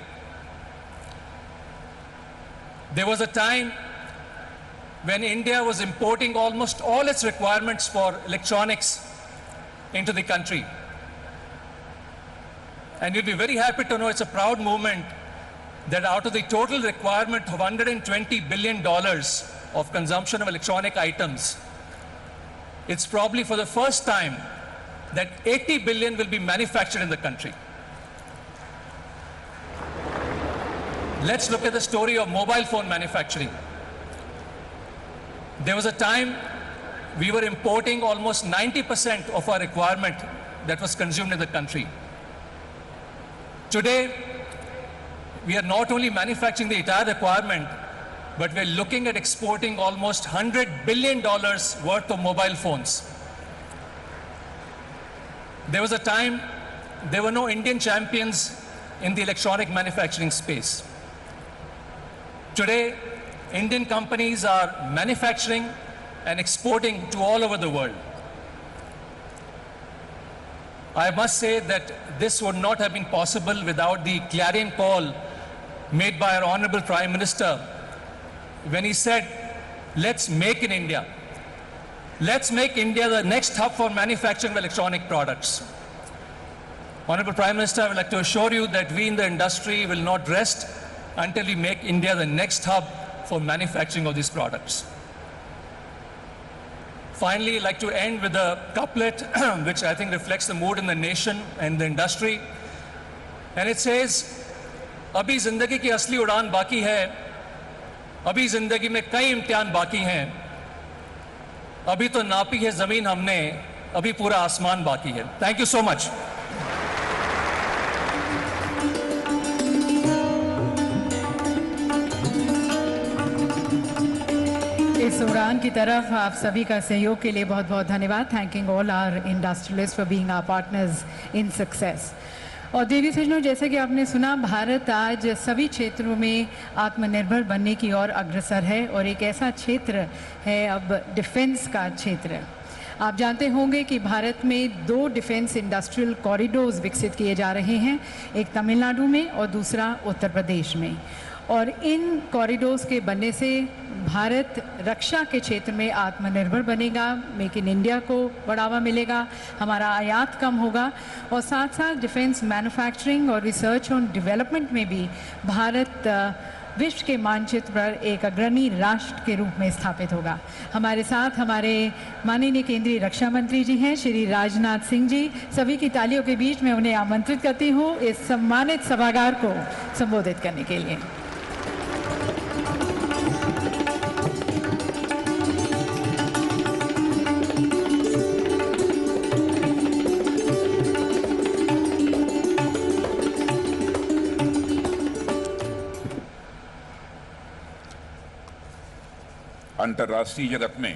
There was a time when India was importing almost all its requirements for electronics into the country. And you'll be very happy to know it's a proud moment that out of the total requirement of $120 billion of consumption of electronic items, it's probably for the first time that 80 billion will be manufactured in the country. Let's look at the story of mobile phone manufacturing. There was a time we were importing almost 90% of our requirement that was consumed in the country. Today, we are not only manufacturing the entire requirement, but we're looking at exporting almost $100 billion worth of mobile phones. There was a time there were no Indian champions in the electronic manufacturing space. Today, Indian companies are manufacturing and exporting to all over the world. I must say that this would not have been possible without the clarion call made by our Honorable Prime Minister when he said, let's make in India. Let's make India the next hub for manufacturing of electronic products. Honorable Prime Minister, I would like to assure you that we in the industry will not rest until we make India the next hub for manufacturing of these products. Finally, I'd like to end with a couplet which I think reflects the mood in the nation and the industry. And it says, अभी जिंदगी की असली उड़ान बाकी है, अभी जिंदगी में कई इम्तिहान बाकी हैं, अभी तो नापी है जमीन हमने, अभी पूरा आसमान बाकी है. Thank you so much. इस उड़ान की तरफ आप सभी का सहयोग के लिए बहुत बहुत धन्यवाद. Thanking all our industrialist for being our partners in success. और देवी सज्जनों, जैसे कि आपने सुना, भारत आज सभी क्षेत्रों में आत्मनिर्भर बनने की ओर अग्रसर है और एक ऐसा क्षेत्र है अब डिफेंस का क्षेत्र. आप जानते होंगे कि भारत में 2 डिफेंस इंडस्ट्रियल कॉरिडोर्स विकसित किए जा रहे हैं, एक तमिलनाडु में और दूसरा उत्तर प्रदेश में. और इन कॉरिडोर्स के बनने से भारत रक्षा के क्षेत्र में आत्मनिर्भर बनेगा, मेक इन इंडिया को बढ़ावा मिलेगा, हमारा आयात कम होगा और साथ साथ डिफेंस मैन्युफैक्चरिंग और रिसर्च और डेवलपमेंट में भी भारत विश्व के मानचित्र पर एक अग्रणी राष्ट्र के रूप में स्थापित होगा. हमारे साथ हमारे माननीय केंद्रीय रक्षा मंत्री जी हैं श्री राजनाथ सिंह जी. सभी की तालियों के बीच में उन्हें आमंत्रित करती हूँ इस सम्मानित सभागार को संबोधित करने के लिए. अंतर्राष्ट्रीय जगत में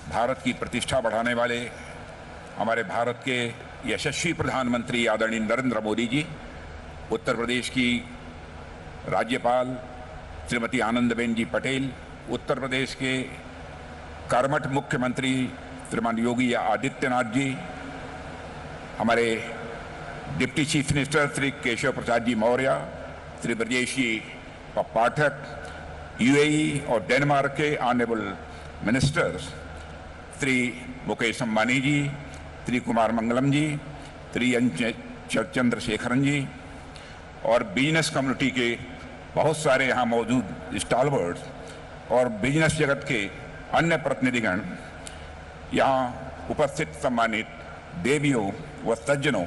भारत की प्रतिष्ठा बढ़ाने वाले हमारे भारत के यशस्वी प्रधानमंत्री आदरणीय नरेंद्र मोदी जी, उत्तर प्रदेश की राज्यपाल श्रीमती आनंदीबेन जी पटेल, उत्तर प्रदेश के कर्मठ मुख्यमंत्री श्रीमान योगी आदित्यनाथ जी, हमारे deputy chief minister Shri Keshav Prasad ji Maurya, Shri Brajesh ji Pathak, UAE और डेनमार्क के ऑनरेबल मिनिस्टर्स श्री मुकेश अंबानी जी, श्री कुमार मंगलम जी, श्री चंद्रशेखरन जी और बिजनेस कम्युनिटी के बहुत सारे यहाँ मौजूद स्टॉलवर्ड्स और बिजनेस जगत के अन्य प्रतिनिधिगण, यहाँ उपस्थित सम्मानित देवियों व सज्जनों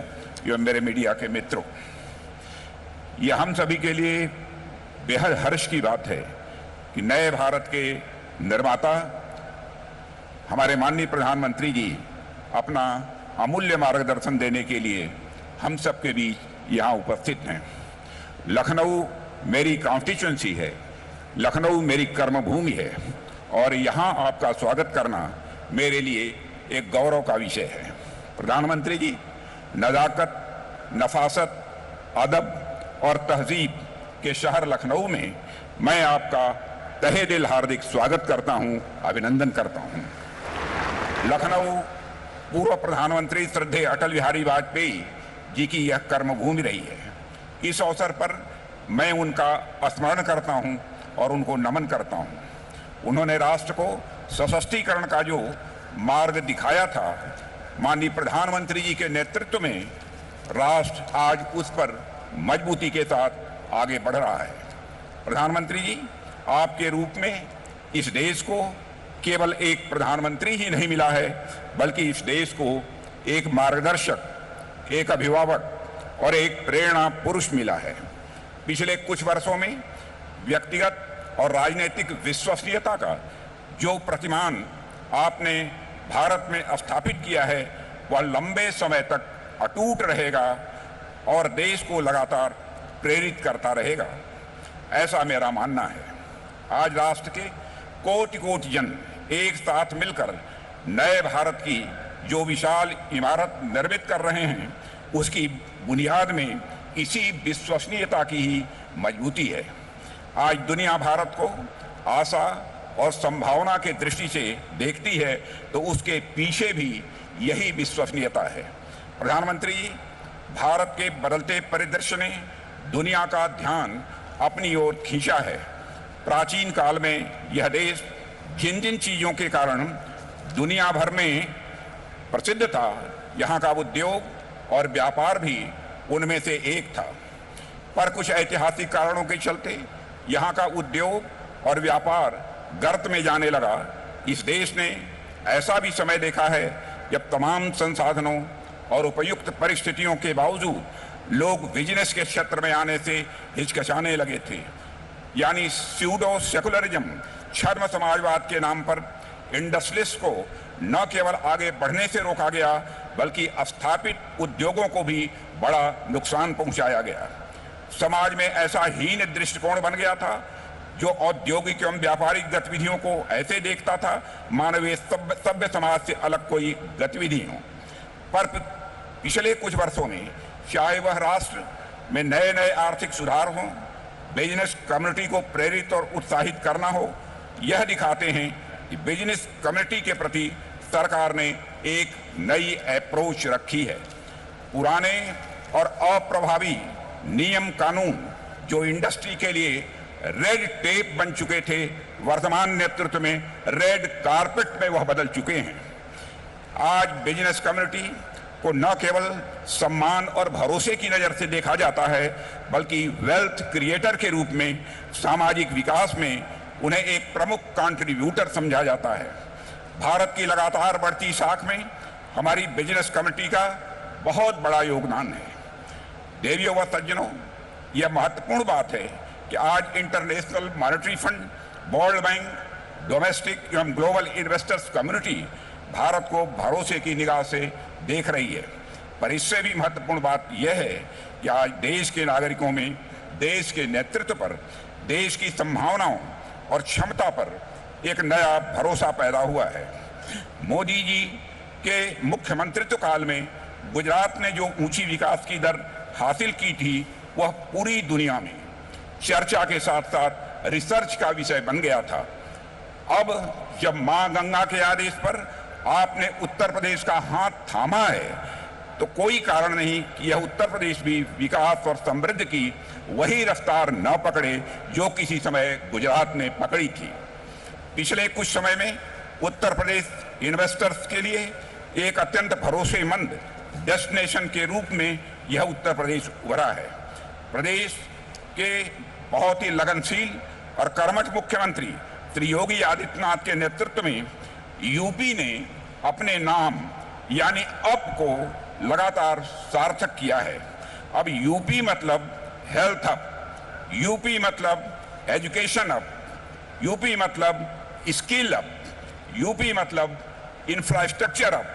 एवं मेरे मीडिया के मित्रों, यह हम सभी के लिए बेहद हर्ष की बात है कि नए भारत के निर्माता हमारे माननीय प्रधानमंत्री जी अपना अमूल्य मार्गदर्शन देने के लिए हम सबके बीच यहाँ उपस्थित हैं। लखनऊ मेरी कॉन्स्टिट्यूएंसी है, लखनऊ मेरी कर्मभूमि है और यहाँ आपका स्वागत करना मेरे लिए एक गौरव का विषय है। प्रधानमंत्री जी, नज़ाकत, नफासत, अदब और तहजीब के शहर लखनऊ में मैं आपका तहे दिल हार्दिक स्वागत करता हूँ, अभिनंदन करता हूँ। लखनऊ पूर्व प्रधानमंत्री श्रद्धेय अटल बिहारी वाजपेयी जी की यह कर्मभूमि रही है। इस अवसर पर मैं उनका स्मरण करता हूं और उनको नमन करता हूं। उन्होंने राष्ट्र को सशक्तिकरण का जो मार्ग दिखाया था, माननीय प्रधानमंत्री जी के नेतृत्व में राष्ट्र आज उस पर मजबूती के साथ आगे बढ़ रहा है। प्रधानमंत्री जी, आपके रूप में इस देश को केवल एक प्रधानमंत्री ही नहीं मिला है, बल्कि इस देश को एक मार्गदर्शक, एक अभिभावक और एक प्रेरणा पुरुष मिला है। पिछले कुछ वर्षों में व्यक्तिगत और राजनीतिक विश्वसनीयता का जो प्रतिमान आपने भारत में स्थापित किया है, वह लंबे समय तक अटूट रहेगा और देश को लगातार प्रेरित करता रहेगा, ऐसा मेरा मानना है। आज राष्ट्र के कोटि कोटि जन एक साथ मिलकर नए भारत की जो विशाल इमारत निर्मित कर रहे हैं, उसकी बुनियाद में इसी विश्वसनीयता की ही मजबूती है। आज दुनिया भारत को आशा और संभावना के दृष्टि से देखती है, तो उसके पीछे भी यही विश्वसनीयता है। प्रधानमंत्री जी, भारत के बदलते परिदृश्य ने दुनिया का ध्यान अपनी ओर खींचा है। प्राचीन काल में यह देश जिन जिन चीजों के कारण दुनिया भर में प्रसिद्ध था, यहाँ का उद्योग और व्यापार भी उनमें से एक था। पर कुछ ऐतिहासिक कारणों के चलते यहाँ का उद्योग और व्यापार गर्त में जाने लगा। इस देश ने ऐसा भी समय देखा है जब तमाम संसाधनों और उपयुक्त परिस्थितियों के बावजूद लोग बिजनेस के क्षेत्र में आने से हिचकिचाने लगे थे। यानी स्यूडो सेकुलरिज्म, छद्म समाजवाद के नाम पर इंडस्ट्रियलिस्ट को न केवल आगे बढ़ने से रोका गया, बल्कि स्थापित उद्योगों को भी बड़ा नुकसान पहुंचाया गया। समाज में ऐसा हीन दृष्टिकोण बन गया था जो औद्योगिक एवं व्यापारिक गतिविधियों को ऐसे देखता था मानवीय सभ्य समाज से अलग कोई गतिविधि हो। पर पिछले कुछ वर्षों में चाहे वह राष्ट्र में नए नए आर्थिक सुधार हों, बिजनेस कम्युनिटी को प्रेरित और उत्साहित करना हो, यह दिखाते हैं कि बिजनेस कम्युनिटी के प्रति सरकार ने एक नई अप्रोच रखी है। पुराने और अप्रभावी नियम कानून जो इंडस्ट्री के लिए रेड टेप बन चुके थे, वर्तमान नेतृत्व में रेड कारपेट में वह बदल चुके हैं। आज बिजनेस कम्युनिटी को न केवल सम्मान और भरोसे की नजर से देखा जाता है, बल्कि वेल्थ क्रिएटर के रूप में सामाजिक विकास में उन्हें एक प्रमुख कंट्रीब्यूटर समझा जाता है। भारत की लगातार बढ़ती साख में हमारी बिजनेस कम्युनिटी का बहुत बड़ा योगदान है। देवियों व सज्जनों, यह महत्वपूर्ण बात है कि आज international monetary fund, world bank, domestic एवं ग्लोबल इन्वेस्टर्स कम्युनिटी भारत को भरोसे की निगाह से देख रही है। पर इससे भी महत्वपूर्ण बात यह है कि आज देश के नागरिकों में देश के नेतृत्व पर, देश की संभावनाओं और क्षमता पर एक नया भरोसा पैदा हुआ है। मोदी जी के मुख्यमंत्रित्व काल में गुजरात ने जो ऊंची विकास की दर हासिल की थी, वह पूरी दुनिया में चर्चा के साथ साथ रिसर्च का विषय बन गया था। अब जब मां गंगा के आदेश पर आपने उत्तर प्रदेश का हाथ थामा है तो कोई कारण नहीं कि यह उत्तर प्रदेश भी विकास और समृद्धि की वही रफ्तार न पकड़े जो किसी समय गुजरात ने पकड़ी थी। पिछले कुछ समय में उत्तर प्रदेश इन्वेस्टर्स के लिए एक अत्यंत भरोसेमंद डेस्टिनेशन के रूप में यह उत्तर प्रदेश उभरा है। प्रदेश के बहुत ही लगनशील और कर्मठ मुख्यमंत्री श्री योगी आदित्यनाथ के नेतृत्व में यूपी ने अपने नाम यानी अप को लगातार सार्थक किया है। अब यूपी मतलब हेल्थ अप, यूपी मतलब एजुकेशन अप, यूपी मतलब स्किल अप, यूपी मतलब इंफ्रास्ट्रक्चर अप,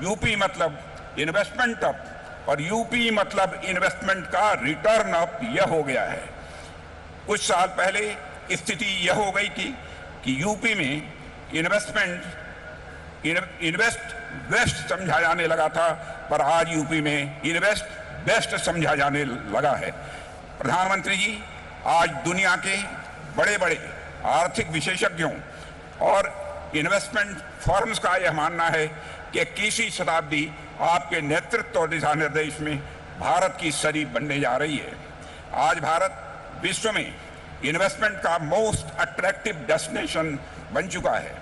यूपी मतलब इन्वेस्टमेंट अप और यूपी मतलब इन्वेस्टमेंट का रिटर्न अप यह हो गया है। कुछ साल पहले स्थिति यह हो गई थी कि यूपी में इन्वेस्ट वेस्ट समझा जाने लगा था, पर आज यूपी में इन्वेस्ट बेस्ट समझा जाने लगा है। प्रधानमंत्री जी, आज दुनिया के बड़े बड़े आर्थिक विशेषज्ञों और इन्वेस्टमेंट फर्म्स का यह मानना है कि 21वीं शताब्दी आपके नेतृत्व और दिशा निर्देश में भारत की सदी बनने जा रही है। आज भारत विश्व में इन्वेस्टमेंट का मोस्ट अट्रैक्टिव डेस्टिनेशन बन चुका है।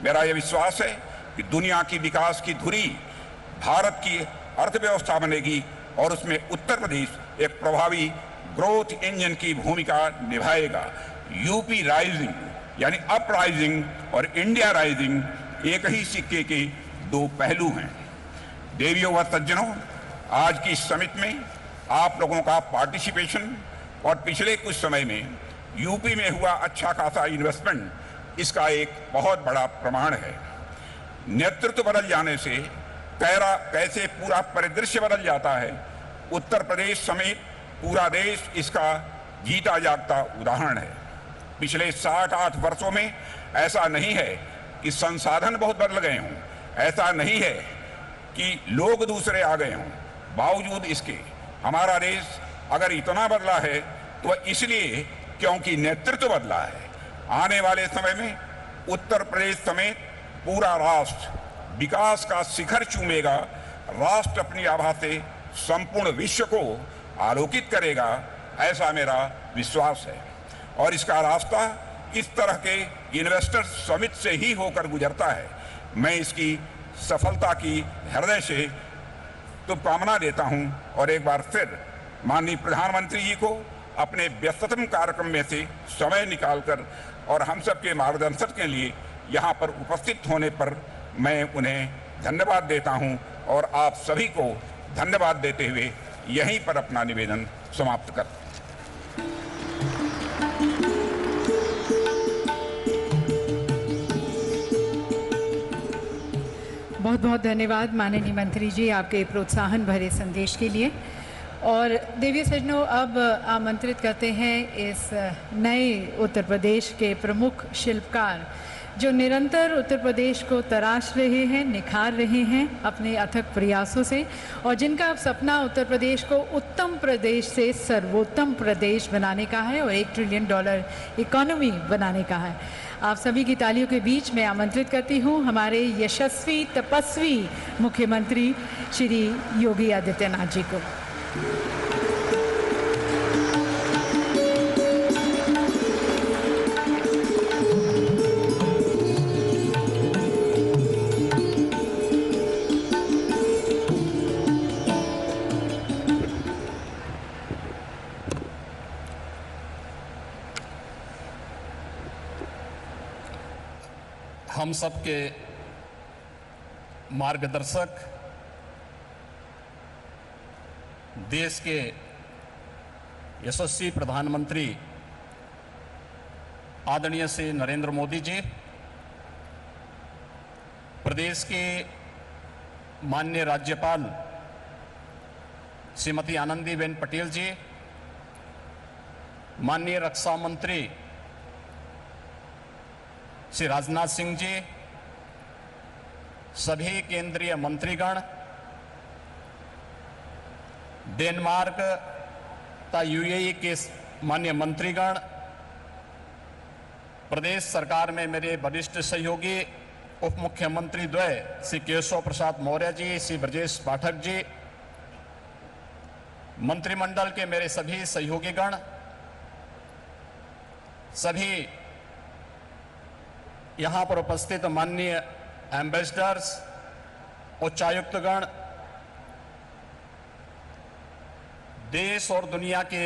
मेरा यह विश्वास है कि दुनिया की विकास की धुरी भारत की अर्थव्यवस्था बनेगी और उसमें उत्तर प्रदेश एक प्रभावी ग्रोथ इंजन की भूमिका निभाएगा। यूपी राइजिंग यानी अप राइजिंग और इंडिया राइजिंग एक ही सिक्के के दो पहलू हैं। देवियों व सज्जनों, आज की समिट में आप लोगों का पार्टिसिपेशन और पिछले कुछ समय में यूपी में हुआ अच्छा खासा इन्वेस्टमेंट इसका एक बहुत बड़ा प्रमाण है। नेतृत्व बदल जाने से कैसे पूरा परिदृश्य बदल जाता है, उत्तर प्रदेश समेत पूरा देश इसका जीता जागता उदाहरण है। पिछले 7-8 वर्षों में ऐसा नहीं है कि संसाधन बहुत बदल गए हों, ऐसा नहीं है कि लोग दूसरे आ गए हों। बावजूद इसके हमारा देश अगर इतना बदला है तो इसलिए क्योंकि नेतृत्व बदला है। आने वाले समय में उत्तर प्रदेश समेत पूरा राष्ट्र विकास का शिखर चूमेगा। राष्ट्र अपनी आभा से संपूर्ण विश्व को आलोकित करेगा, ऐसा मेरा विश्वास है। और इसका रास्ता इस तरह के इन्वेस्टर समिट से ही होकर गुजरता है। मैं इसकी सफलता की हृदय से शुभकामना देता हूं और एक बार फिर माननीय प्रधानमंत्री जी को अपने व्यस्ततम कार्यक्रम में से समय निकालकर और हम सबके मार्गदर्शन के लिए यहाँ पर उपस्थित होने पर मैं उन्हें धन्यवाद देता हूँ और आप सभी को धन्यवाद देते हुए यहीं पर अपना निवेदन समाप्त करता हूँ। बहुत बहुत धन्यवाद माननीय मंत्री जी आपके प्रोत्साहन भरे संदेश के लिए। और देवी सज्जनों, अब आमंत्रित करते हैं इस नए उत्तर प्रदेश के प्रमुख शिल्पकार जो निरंतर उत्तर प्रदेश को तराश रहे हैं, निखार रहे हैं अपने अथक प्रयासों से, और जिनका सपना उत्तर प्रदेश को उत्तम प्रदेश से सर्वोत्तम प्रदेश बनाने का है और $1 ट्रिलियन इकोनॉमी बनाने का है। आप सभी की तालियों के बीच मैं आमंत्रित करती हूँ हमारे यशस्वी तपस्वी मुख्यमंत्री श्री योगी आदित्यनाथ जी को। हम सबके मार्गदर्शक, देश के यशस्वी प्रधानमंत्री आदरणीय श्री नरेंद्र मोदी जी, प्रदेश के माननीय राज्यपाल श्रीमती आनंदीबेन पटेल जी, माननीय रक्षा मंत्री श्री राजनाथ सिंह जी, सभी केंद्रीय मंत्रीगण, डेनमार्क तथा यूएई के माननीय मंत्रीगण, प्रदेश सरकार में मेरे वरिष्ठ सहयोगी उप मुख्यमंत्री द्वय श्री केशव प्रसाद मौर्य जी, श्री ब्रजेश पाठक जी, मंत्रिमंडल के मेरे सभी सहयोगीगण, सभी यहां पर उपस्थित माननीय एम्बेसडर्स, उच्चायुक्तगण, देश और दुनिया के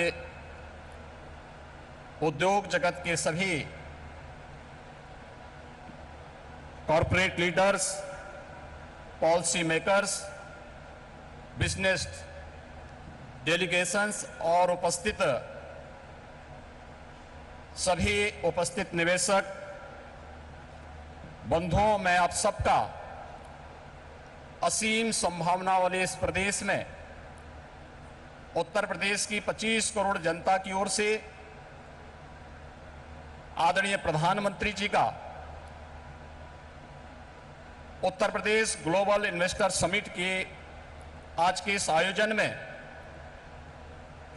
उद्योग जगत के सभी corporate leaders, policy makers, business delegations और सभी उपस्थित निवेशक बंधुओं, मैं आप सबका असीम संभावना वाले इस प्रदेश में उत्तर प्रदेश की 25 करोड़ जनता की ओर से आदरणीय प्रधानमंत्री जी का Uttar Pradesh global investor summit के आज के इस आयोजन में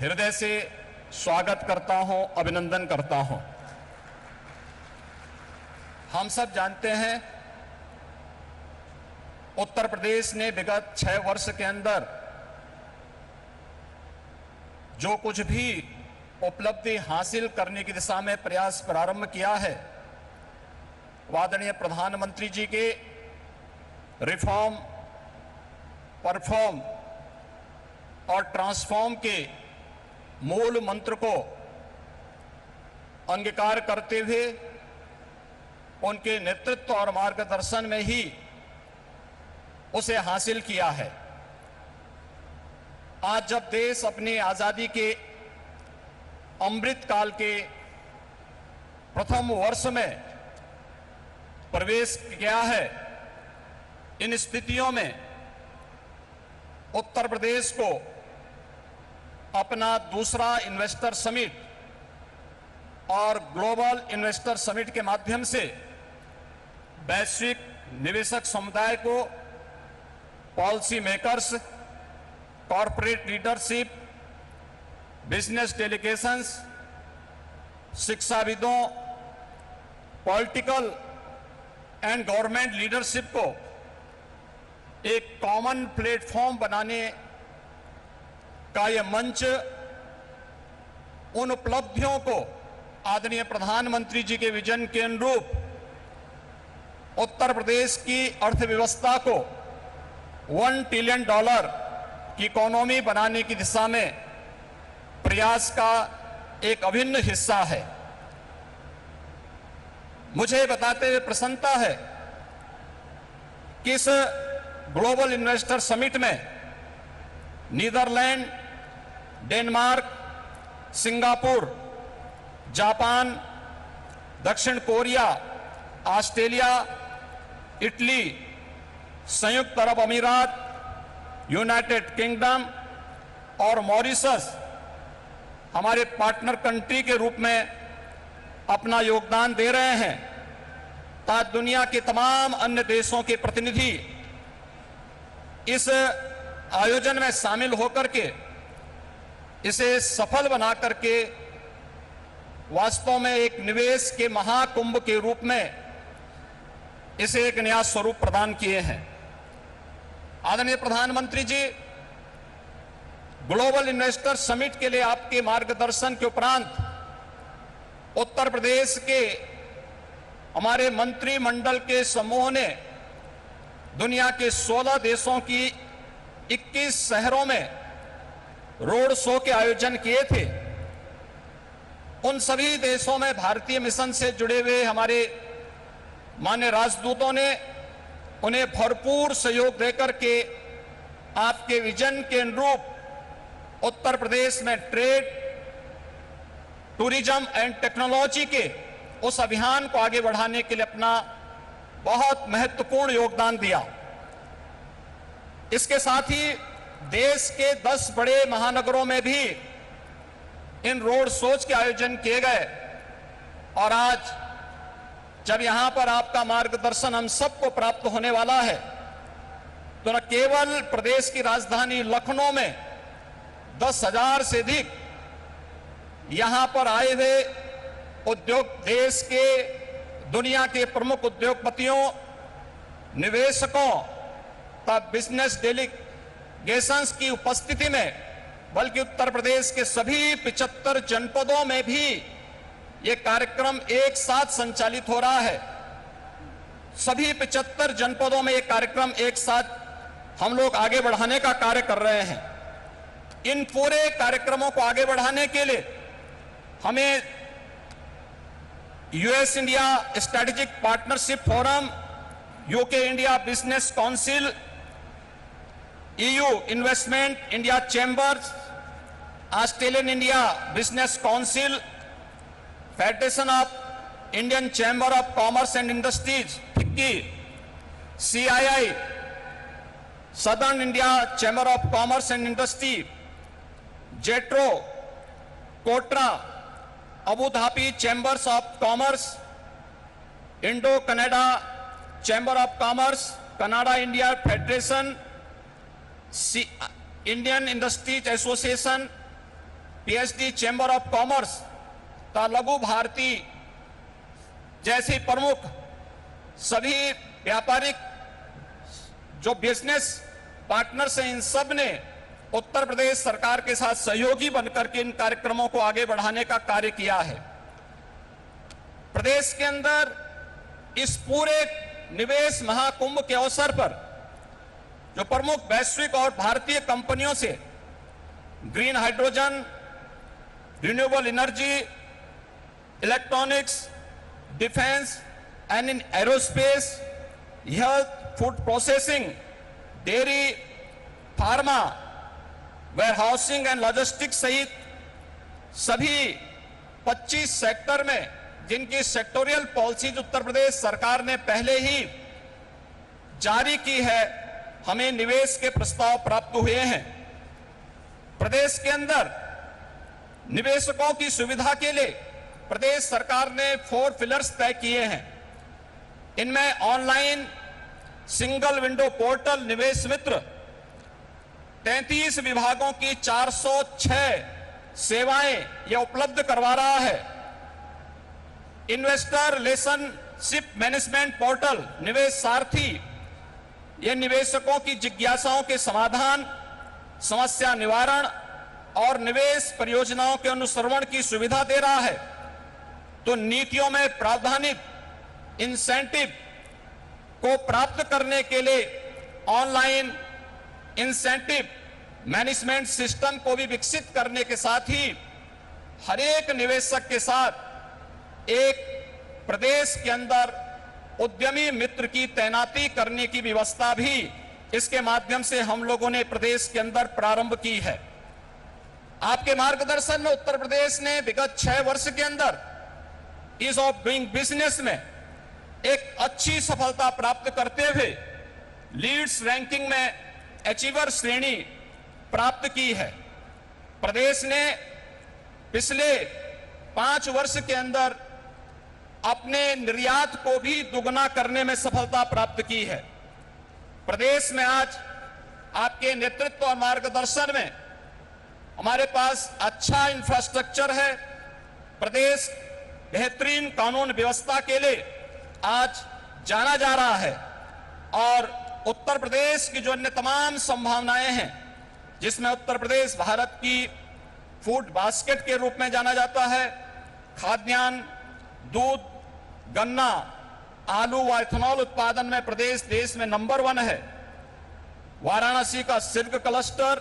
हृदय से स्वागत करता हूं, अभिनंदन करता हूं। हम सब जानते हैं उत्तर प्रदेश ने विगत 6 वर्ष के अंदर जो कुछ भी उपलब्धि हासिल करने की दिशा में प्रयास प्रारंभ किया है, आदरणीय प्रधानमंत्री जी के रिफॉर्म, परफॉर्म और ट्रांसफॉर्म के मूल मंत्र को अंगीकार करते हुए उनके नेतृत्व और मार्गदर्शन में ही उसे हासिल किया है। आज जब देश अपनी आजादी के अमृत काल के प्रथम वर्ष में प्रवेश किया है, इन स्थितियों में उत्तर प्रदेश को अपना दूसरा इन्वेस्टर समिट और ग्लोबल इन्वेस्टर समिट के माध्यम से वैश्विक निवेशक समुदाय को, policy makers, corporate leadership, business delegations, शिक्षाविदों, पॉलिटिकल एंड गवर्नमेंट लीडरशिप को एक कॉमन प्लेटफॉर्म बनाने का यह मंच उन उपलब्धियों को आदरणीय प्रधानमंत्री जी के विजन के अनुरूप उत्तर प्रदेश की अर्थव्यवस्था को $1 ट्रिलियन की इकोनॉमी बनाने की दिशा में प्रयास का एक अभिन्न हिस्सा है। मुझे बताते हुए प्रसन्नता है कि इस ग्लोबल इन्वेस्टर समिट में नीदरलैंड, डेनमार्क, सिंगापुर, जापान, दक्षिण कोरिया, ऑस्ट्रेलिया, इटली, संयुक्त अरब अमीरात, यूनाइटेड किंगडम और मॉरिशस हमारे पार्टनर कंट्री के रूप में अपना योगदान दे रहे हैं, ताकि दुनिया के तमाम अन्य देशों के प्रतिनिधि इस आयोजन में शामिल होकर के इसे सफल बना करके वास्तव में एक निवेश के महाकुंभ के रूप में इसे एक नया स्वरूप प्रदान किए हैं। आदरणीय प्रधानमंत्री जी, ग्लोबल इन्वेस्टर समिट के लिए आपके मार्गदर्शन के उपरांत उत्तर प्रदेश के हमारे मंत्रिमंडल के समूह ने दुनिया के 16 देशों की 21 शहरों में रोड शो के आयोजन किए थे। उन सभी देशों में भारतीय मिशन से जुड़े हुए हमारे माननीय राजदूतों ने उन्हें भरपूर सहयोग देकर के आपके विजन के अनुरूप उत्तर प्रदेश में ट्रेड, टूरिज्म एंड टेक्नोलॉजी के उस अभियान को आगे बढ़ाने के लिए अपना बहुत महत्वपूर्ण योगदान दिया। इसके साथ ही देश के 10 बड़े महानगरों में भी इन रोड शोज के आयोजन किए गए और आज जब यहां पर आपका मार्गदर्शन हम सबको प्राप्त होने वाला है, तो न केवल प्रदेश की राजधानी लखनऊ में 10,000 से अधिक यहां पर आए हुए उद्योग, देश के दुनिया के प्रमुख उद्योगपतियों, निवेशकों का बिजनेस डेलीगेशंस की उपस्थिति में, बल्कि उत्तर प्रदेश के सभी 75 जनपदों में भी ये कार्यक्रम एक साथ संचालित हो रहा है। सभी 75 जनपदों में ये कार्यक्रम एक साथ हम लोग आगे बढ़ाने का कार्य कर रहे हैं। इन पूरे कार्यक्रमों को आगे बढ़ाने के लिए हमें US India strategic partnership forum, UK India business council, EU investment India chambers, Australian India business council, federation of Indian chamber of commerce and industries FICCI, CII southern India chamber of commerce and industry, JETRO, KOTRA, Abu Dhabi chambers of commerce, Indo Canada chamber of commerce, Canada India federation, Indian industries association, PHD chamber of commerce, Laghu Bharati जैसी प्रमुख सभी व्यापारिक जो बिजनेस पार्टनर्स हैं, इन सब ने उत्तर प्रदेश सरकार के साथ सहयोगी बनकर के इन कार्यक्रमों को आगे बढ़ाने का कार्य किया है। प्रदेश के अंदर इस पूरे निवेश महाकुंभ के अवसर पर जो प्रमुख वैश्विक और भारतीय कंपनियों से green hydrogen, renewable energy, electronics, defence and in aerospace, health, food processing, dairy, pharma, warehousing and logistics सहित सभी 25 सेक्टर में जिनकी सेक्टोरियल पॉलिसीज उत्तर प्रदेश सरकार ने पहले ही जारी की है, हमें निवेश के प्रस्ताव प्राप्त हुए हैं। प्रदेश के अंदर निवेशकों की सुविधा के लिए प्रदेश सरकार ने 4 पिलर्स तय किए हैं। इनमें ऑनलाइन सिंगल विंडो पोर्टल निवेश मित्र, 33 विभागों की 406 सेवाएं यह उपलब्ध करवा रहा है। इन्वेस्टर रिलेशनशिप मैनेजमेंट पोर्टल निवेश सारथी, यह निवेशकों की जिज्ञासाओं के समाधान, समस्या निवारण और निवेश परियोजनाओं के अनुश्रवण की सुविधा दे रहा है। तो नीतियों में प्रावधानिक इंसेंटिव को प्राप्त करने के लिए ऑनलाइन इंसेंटिव मैनेजमेंट सिस्टम को भी विकसित करने के साथ ही हर एक निवेशक के साथ एक प्रदेश के अंदर उद्यमी मित्र की तैनाती करने की व्यवस्था भी इसके माध्यम से हम लोगों ने प्रदेश के अंदर प्रारंभ की है। आपके मार्गदर्शन में उत्तर प्रदेश ने विगत 6 वर्ष के अंदर ईज ऑफ डूइंग बिजनेस में एक अच्छी सफलता प्राप्त करते हुए लीड्स रैंकिंग में अचीवर श्रेणी प्राप्त की है। प्रदेश ने पिछले 5 वर्ष के अंदर अपने निर्यात को भी दुगना करने में सफलता प्राप्त की है। प्रदेश में आज आपके नेतृत्व और मार्गदर्शन में हमारे पास अच्छा इंफ्रास्ट्रक्चर है। प्रदेश बेहतरीन कानून व्यवस्था के लिए आज जाना जा रहा है और उत्तर प्रदेश की जो अन्य तमाम संभावनाएं हैं, जिसमें उत्तर प्रदेश भारत की फूड बास्केट के रूप में जाना जाता है, खाद्यान्न, दूध, गन्ना, आलू व इथेनॉल उत्पादन में प्रदेश देश में नंबर 1 है। वाराणसी का सिल्क क्लस्टर,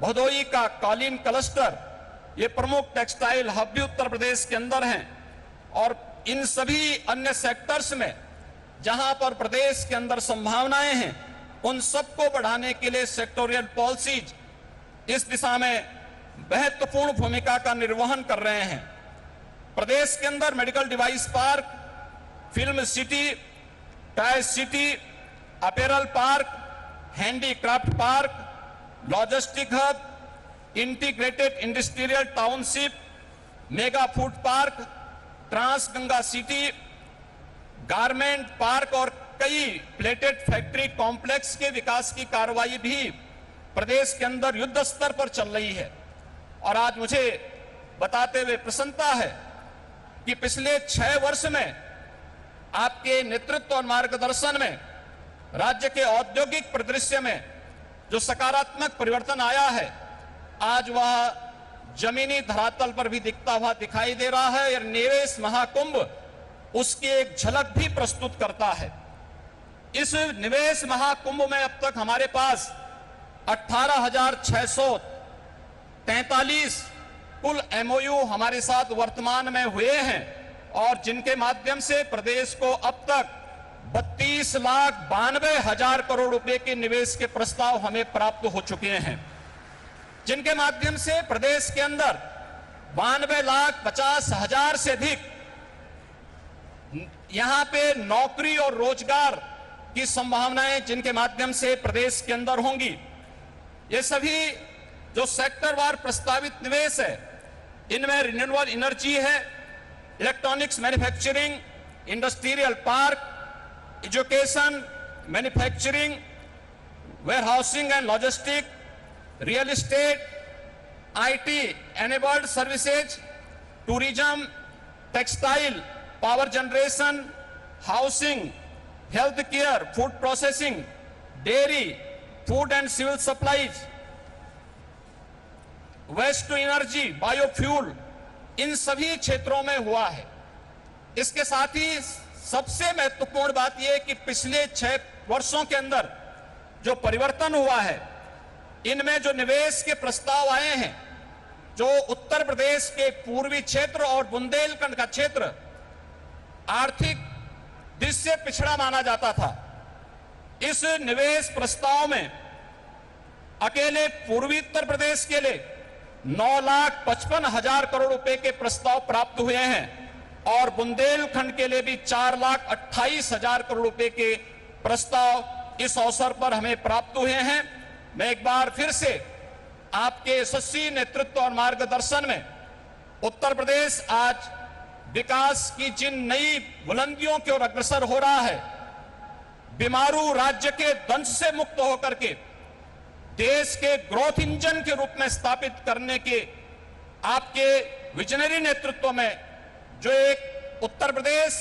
भदोई का कालीन क्लस्टर, ये प्रमुख टेक्सटाइल हब भी उत्तर प्रदेश के अंदर हैं। और इन सभी अन्य सेक्टर्स में जहां पर प्रदेश के अंदर संभावनाएं हैं, उन सबको बढ़ाने के लिए सेक्टोरियल पॉलिसीज इस दिशा में महत्वपूर्ण भूमिका का निर्वहन कर रहे हैं। प्रदेश के अंदर medical device park, film city, toy city, apparel park, handicraft park, logistic hub, integrated industrial township, mega food park, trans Ganga city, garment park और कई प्लेटेड फैक्ट्री कॉम्प्लेक्स के विकास की कार्रवाई भी प्रदेश के अंदर युद्ध स्तर पर चल रही है। और आज मुझे बताते हुए प्रसन्नता है कि पिछले 6 वर्ष में आपके नेतृत्व और मार्गदर्शन में राज्य के औद्योगिक परिदृश्य में जो सकारात्मक परिवर्तन आया है, आज वह जमीनी धरातल पर भी दिखता हुआ दिखाई दे रहा है। और निवेश महाकुंभ उसकी एक झलक भी प्रस्तुत करता है। इस निवेश महाकुंभ में अब तक हमारे पास 18,643 कुल एमओयू हमारे साथ वर्तमान में हुए हैं और जिनके माध्यम से प्रदेश को अब तक 32,92,000 करोड़ रुपए के निवेश के प्रस्ताव हमें प्राप्त हो चुके हैं, जिनके माध्यम से प्रदेश के अंदर 92,50,000 से अधिक यहां पे नौकरी और रोजगार की संभावनाएं जिनके माध्यम से प्रदेश के अंदर होंगी। ये सभी जो सेक्टर वार प्रस्तावित निवेश है, इनमें रिन्यूएबल एनर्जी है, electronics manufacturing, industrial park, education, manufacturing, warehousing and logistic, real estate, IT enabled services, tourism, textile, power generation, housing, health care, food processing, dairy, food and civil supplies, waste to energy, biofuel, इन सभी क्षेत्रों में हुआ है। इसके साथ ही सबसे महत्वपूर्ण बात यह है कि पिछले 6 वर्षों के अंदर जो परिवर्तन हुआ है, इनमें जो निवेश के प्रस्ताव आए हैं, जो उत्तर प्रदेश के पूर्वी क्षेत्र और बुंदेलखंड का क्षेत्र आर्थिक दृष्टि से पिछड़ा माना जाता था, इस निवेश प्रस्ताव में अकेले पूर्वी उत्तर प्रदेश के लिए 9,55,000 करोड़ रुपए के प्रस्ताव प्राप्त हुए हैं और बुंदेलखंड के लिए भी 4,28,000 करोड़ रुपए के प्रस्ताव इस अवसर पर हमें प्राप्त हुए हैं। मैं एक बार फिर से आपके यशस्वी नेतृत्व और मार्गदर्शन में उत्तर प्रदेश आज विकास की जिन नई बुलंदियों की ओर अग्रसर हो रहा है, बीमारू राज्य के दंश से मुक्त होकर के देश के ग्रोथ इंजन के रूप में स्थापित करने के आपके विजनरी नेतृत्व में जो एक उत्तर प्रदेश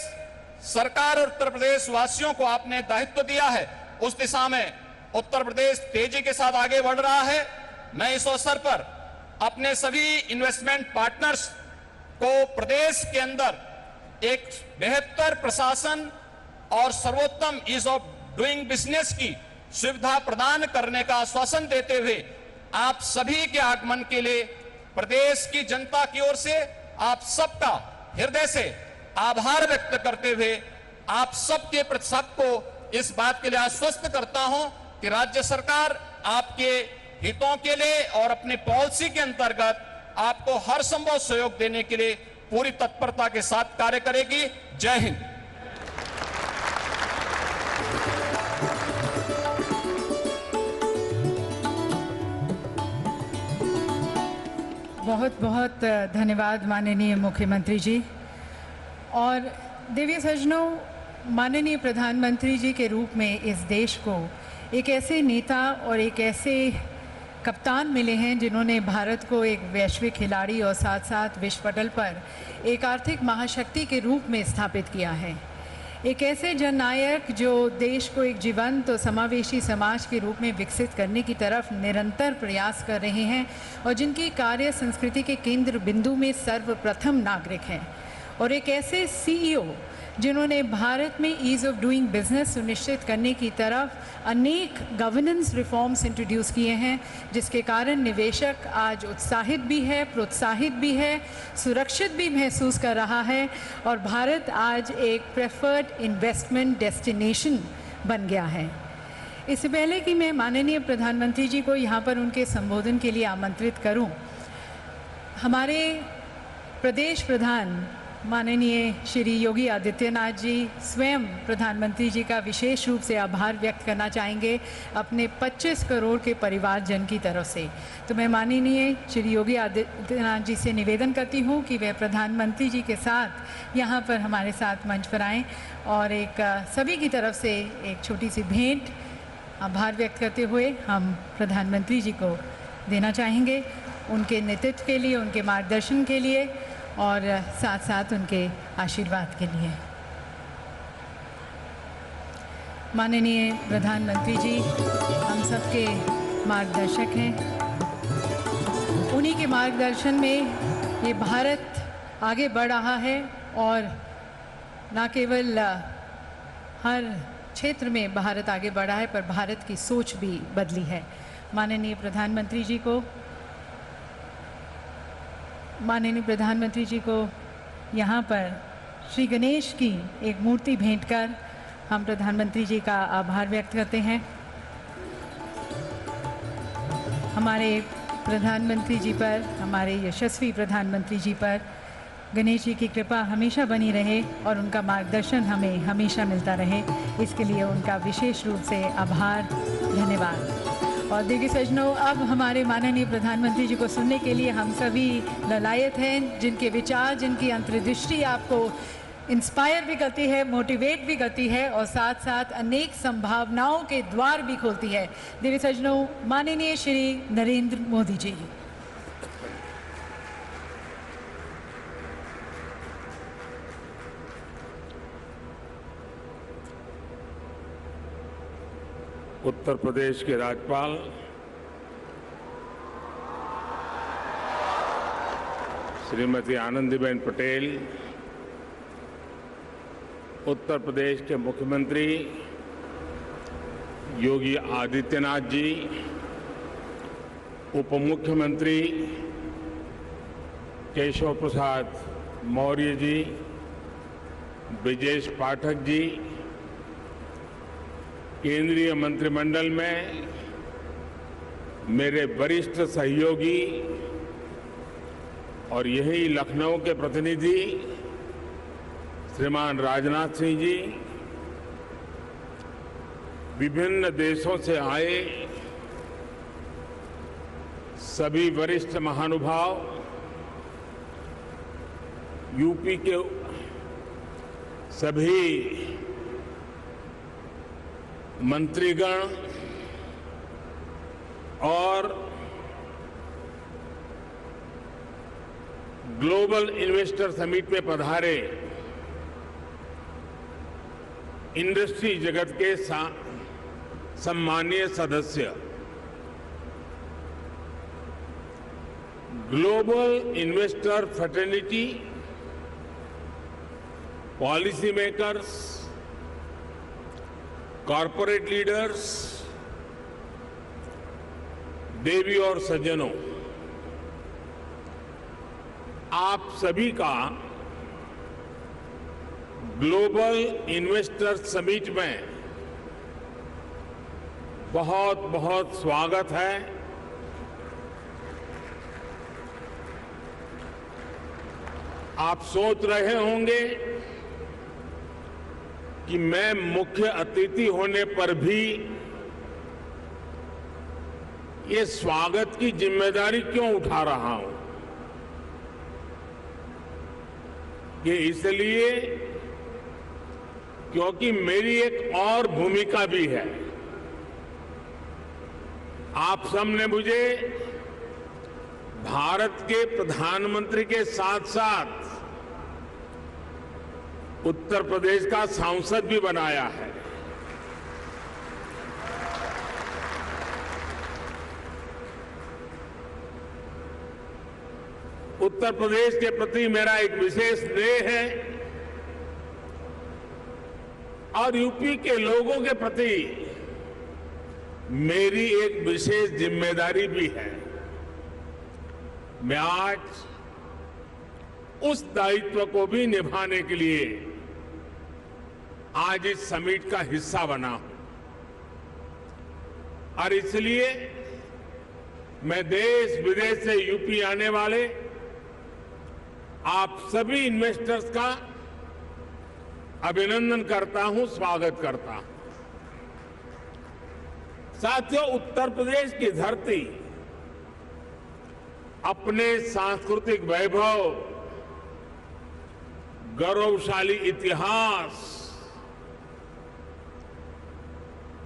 सरकार और उत्तर प्रदेश वासियों को आपने दायित्व दिया है, उस दिशा में उत्तर प्रदेश तेजी के साथ आगे बढ़ रहा है। मैं इस अवसर पर अपने सभी इन्वेस्टमेंट पार्टनर्स को प्रदेश के अंदर एक बेहतर प्रशासन और सर्वोत्तम ईज ऑफ डूइंग बिजनेस की सुविधा प्रदान करने का आश्वासन देते हुए आप सभी के आगमन के लिए प्रदेश की जनता की ओर से आप सबका हृदय से आभार व्यक्त करते हुए आप सबके प्रति सबको इस बात के लिए आश्वस्त करता हूं कि राज्य सरकार आपके हितों के लिए और अपनी पॉलिसी के अंतर्गत आपको हर संभव सहयोग देने के लिए पूरी तत्परता के साथ कार्य करेगी। जय हिंद। बहुत बहुत धन्यवाद माननीय मुख्यमंत्री जी। और देवी सज्जनों, माननीय प्रधानमंत्री जी के रूप में इस देश को एक ऐसे नेता और एक ऐसे कप्तान मिले हैं जिन्होंने भारत को एक वैश्विक खिलाड़ी और साथ साथ विश्व पटल पर एक आर्थिक महाशक्ति के रूप में स्थापित किया है। एक ऐसे जननायक जो देश को एक जीवंत और समावेशी समाज के रूप में विकसित करने की तरफ निरंतर प्रयास कर रहे हैं और जिनकी कार्य संस्कृति के केंद्र बिंदु में सर्वप्रथम नागरिक हैं। और एक ऐसे सीईओ जिन्होंने भारत में ईज़ ऑफ डूइंग बिजनेस सुनिश्चित करने की तरफ अनेक गवर्नेंस रिफॉर्म्स इंट्रोड्यूस किए हैं, जिसके कारण निवेशक आज उत्साहित भी है, प्रोत्साहित भी है, सुरक्षित भी महसूस कर रहा है और भारत आज एक प्रेफर्ड इन्वेस्टमेंट डेस्टिनेशन बन गया है। इससे पहले कि मैं माननीय प्रधानमंत्री जी को यहाँ पर उनके संबोधन के लिए आमंत्रित करूँ, हमारे प्रदेश प्रधान माननीय श्री योगी आदित्यनाथ जी स्वयं प्रधानमंत्री जी का विशेष रूप से आभार व्यक्त करना चाहेंगे अपने 25 करोड़ के परिवारजन की तरफ से। तो मैं माननीय श्री योगी आदित्यनाथ जी से निवेदन करती हूँ कि वे प्रधानमंत्री जी के साथ यहाँ पर हमारे साथ मंच पर आएँ और एक सभी की तरफ से एक छोटी सी भेंट आभार व्यक्त करते हुए हम प्रधानमंत्री जी को देना चाहेंगे, उनके नेतृत्व के लिए, उनके मार्गदर्शन के लिए और साथ साथ उनके आशीर्वाद के लिए। माननीय प्रधानमंत्री जी हम सबके मार्गदर्शक हैं। उन्हीं के मार्गदर्शन में ये भारत आगे बढ़ रहा है और न केवल हर क्षेत्र में भारत आगे बढ़ा है पर भारत की सोच भी बदली है। माननीय प्रधानमंत्री जी को यहाँ पर श्री गणेश की एक मूर्ति भेंट कर हम प्रधानमंत्री जी का आभार व्यक्त करते हैं। हमारे प्रधानमंत्री जी पर, हमारे यशस्वी प्रधानमंत्री जी पर गणेश जी की कृपा हमेशा बनी रहे और उनका मार्गदर्शन हमें हमेशा मिलता रहे, इसके लिए उनका विशेष रूप से आभार, धन्यवाद। और देखिए सज्जनों, अब हमारे माननीय प्रधानमंत्री जी को सुनने के लिए हम सभी ललायत हैं, जिनके विचार, जिनकी अंतर्दृष्टि आपको इंस्पायर भी करती है, मोटिवेट भी करती है और साथ साथ अनेक संभावनाओं के द्वार भी खोलती है। देखिए सज्जनों, माननीय श्री नरेंद्र मोदी जी। उत्तर प्रदेश के राज्यपाल श्रीमती आनंदीबेन पटेल, उत्तर प्रदेश के मुख्यमंत्री योगी आदित्यनाथ जी, उप मुख्यमंत्री केशव प्रसाद मौर्य जी, ब्रजेश पाठक जी, केंद्रीय मंत्रिमंडल में मेरे वरिष्ठ सहयोगी और यही लखनऊ के प्रतिनिधि श्रीमान राजनाथ सिंह जी, विभिन्न देशों से आए सभी वरिष्ठ महानुभाव, यूपी के सभी मंत्रीगण और ग्लोबल इन्वेस्टर समिट में पधारे इंडस्ट्री जगत के सम्मानीय सदस्य, global investor fraternity, policy makers, corporate leaders, देवी और सज्जनों, आप सभी का ग्लोबल इन्वेस्टर समिट में बहुत बहुत स्वागत है। आप सोच रहे होंगे कि मैं मुख्य अतिथि होने पर भी ये स्वागत की जिम्मेदारी क्यों उठा रहा हूं। ये इसलिए क्योंकि मेरी एक और भूमिका भी है। आप सबने मुझे भारत के प्रधानमंत्री के साथ साथ उत्तर प्रदेश का सांसद भी बनाया है। उत्तर प्रदेश के प्रति मेरा एक विशेष स्नेह है और यूपी के लोगों के प्रति मेरी एक विशेष जिम्मेदारी भी है। मैं आज उस दायित्व को भी निभाने के लिए आज इस समिट का हिस्सा बना हूं और इसलिए मैं देश विदेश से यूपी आने वाले आप सभी इन्वेस्टर्स का अभिनंदन करता हूं, स्वागत करता हूं। साथियों, उत्तर प्रदेश की धरती अपने सांस्कृतिक वैभव, गौरवशाली इतिहास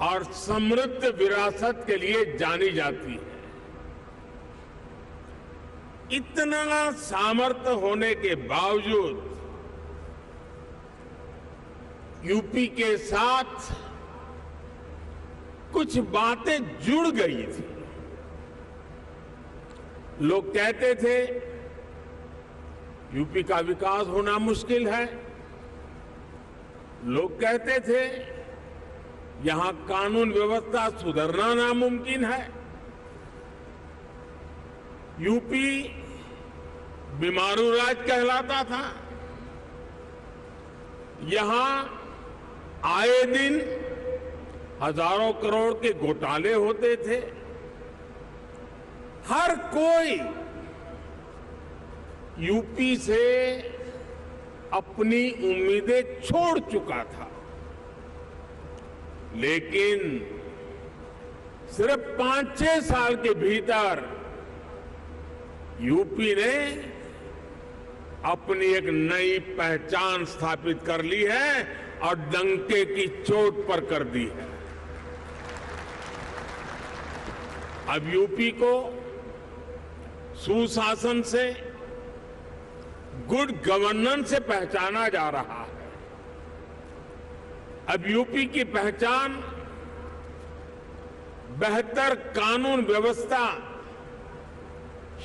और समृद्ध विरासत के लिए जानी जाती है। इतना सामर्थ्य होने के बावजूद यूपी के साथ कुछ बातें जुड़ गई थी। लोग कहते थे यूपी का विकास होना मुश्किल है, लोग कहते थे यहां कानून व्यवस्था सुधरना नामुमकिन है, यूपी बीमारू राज कहलाता था, यहां आए दिन हजारों करोड़ के घोटाले होते थे। हर कोई यूपी से अपनी उम्मीदें छोड़ चुका था, लेकिन सिर्फ 5-6 साल के भीतर यूपी ने अपनी एक नई पहचान स्थापित कर ली है और डंके की चोट पर कर दी है। अब यूपी को सुशासन से, गुड गवर्नेंस से पहचाना जा रहा है। अब यूपी की पहचान बेहतर कानून व्यवस्था,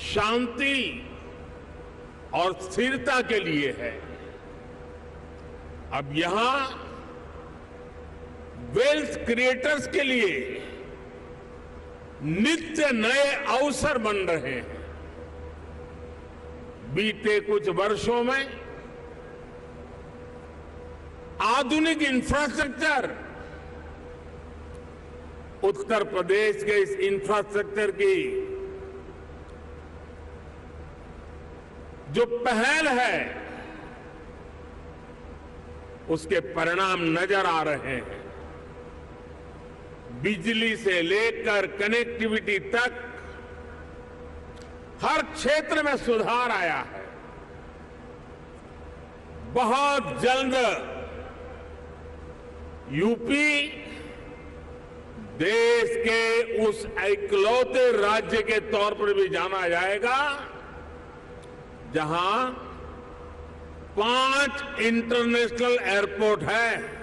शांति और स्थिरता के लिए है। अब यहां वेल्थ क्रिएटर्स के लिए नित्य नए अवसर बन रहे हैं। बीते कुछ वर्षों में आधुनिक इंफ्रास्ट्रक्चर, उत्तर प्रदेश के इस इंफ्रास्ट्रक्चर की जो पहल है उसके परिणाम नजर आ रहे हैं। बिजली से लेकर कनेक्टिविटी तक हर क्षेत्र में सुधार आया है। बहुत जल्द यूपी देश के उस इकलौते राज्य के तौर पर भी जाना जाएगा जहां 5 इंटरनेशनल एयरपोर्ट है।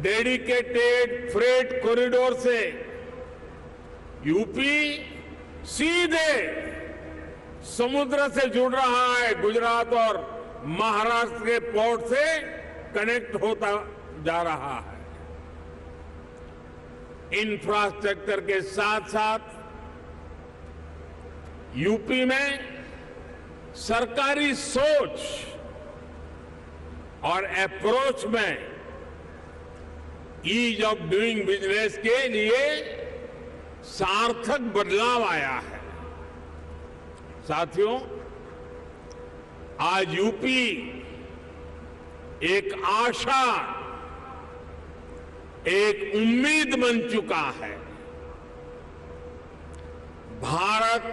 डेडिकेटेड फ्रेट कॉरिडोर से यूपी सीधे समुद्र से जुड़ रहा है, गुजरात और महाराष्ट्र के पोर्ट से कनेक्ट होता जा रहा है। इंफ्रास्ट्रक्चर के साथ साथ यूपी में सरकारी सोच और अप्रोच में ईज ऑफ डूइंग बिजनेस के लिए सार्थक बदलाव आया है। साथियों, आज यूपी एक आशा, एक उम्मीद बन चुका है। भारत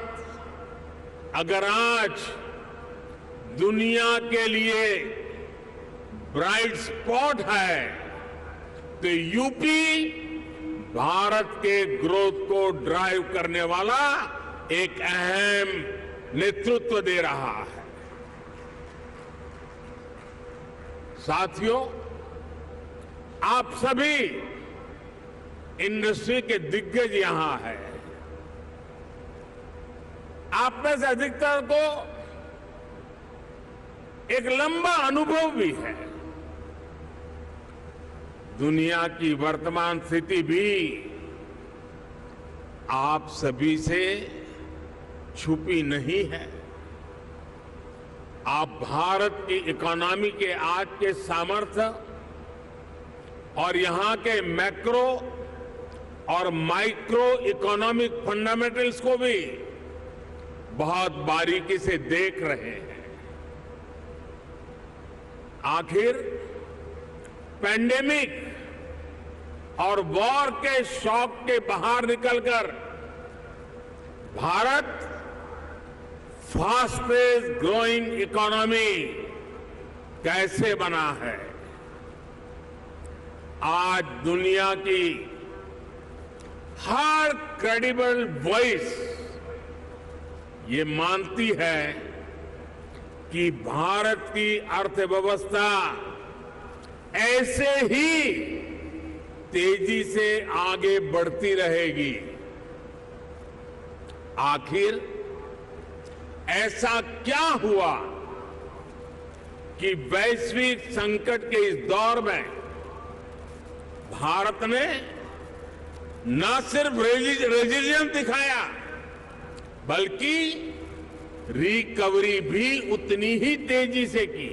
अगर आज दुनिया के लिए ब्राइट स्पॉट है तो यूपी भारत के ग्रोथ को ड्राइव करने वाला एक अहम नेतृत्व दे रहा है। साथियों, आप सभी इंडस्ट्री के दिग्गज यहां हैं। आप में से अधिकतर को एक लंबा अनुभव भी है। दुनिया की वर्तमान स्थिति भी आप सभी से छुपी नहीं है। आप भारत की इकोनॉमी के आज के सामर्थ्य और यहां के मैक्रो और माइक्रो इकोनॉमिक फंडामेंटल्स को भी बहुत बारीकी से देख रहे हैं। आखिर पैंडेमिक और वॉर के शॉक के बाहर निकलकर भारत फास्टेस्ट ग्रोइंग इकोनॉमी कैसे बना है। आज दुनिया की हर क्रेडिबल वॉइस ये मानती है कि भारत की अर्थव्यवस्था ऐसे ही तेजी से आगे बढ़ती रहेगी। आखिर ऐसा क्या हुआ कि वैश्विक संकट के इस दौर में भारत ने न सिर्फ रेजिलियंस दिखाया बल्कि रिकवरी भी उतनी ही तेजी से की।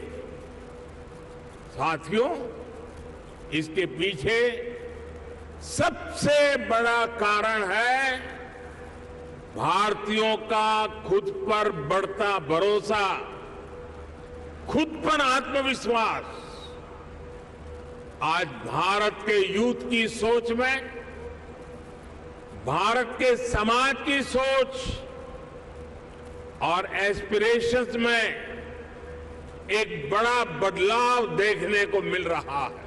साथियों, इसके पीछे सबसे बड़ा कारण है भारतीयों का खुद पर बढ़ता भरोसा, खुद पर आत्मविश्वास। आज भारत के यूथ की सोच में, भारत के समाज की सोच और एस्पिरेशंस में एक बड़ा बदलाव देखने को मिल रहा है।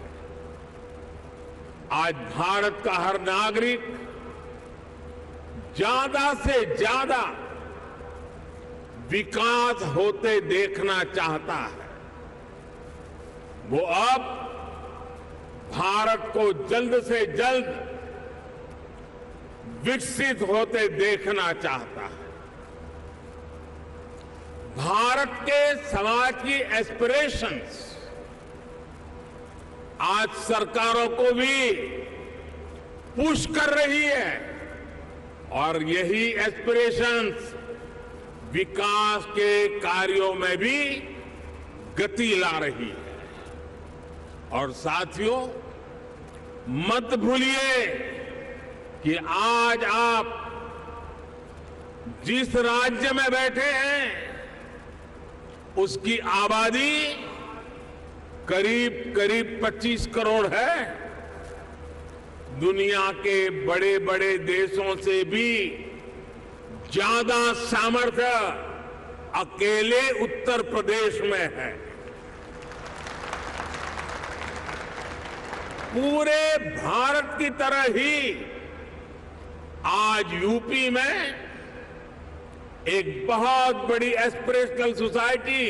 आज भारत का हर नागरिक ज्यादा से ज्यादा विकास होते देखना चाहता है। वो अब भारत को जल्द से जल्द विकसित होते देखना चाहता है। भारत के समाज की एस्पिरेशंस आज सरकारों को भी पुश कर रही है और यही एस्पिरेशंस विकास के कार्यों में भी गति ला रही है। और साथियों, मत भूलिए कि आज आप जिस राज्य में बैठे हैं उसकी आबादी करीब 25 करोड़ है। दुनिया के बड़े बड़े देशों से भी ज्यादा सामर्थ्य अकेले उत्तर प्रदेश में है। पूरे भारत की तरह ही आज यूपी में एक बहुत बड़ी एस्पिरेशनल सोसाइटी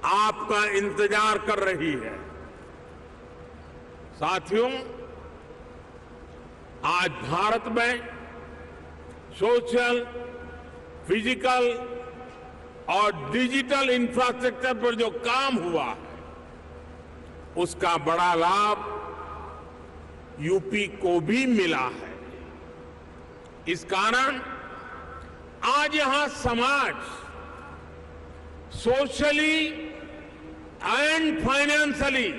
आपका इंतजार कर रही है। साथियों, आज भारत में सोशल, फिजिकल और डिजिटल इंफ्रास्ट्रक्चर पर जो काम हुआ है उसका बड़ा लाभ यूपी को भी मिला है। इस कारण आज यहां समाज सोशली एंड फाइनेंशियली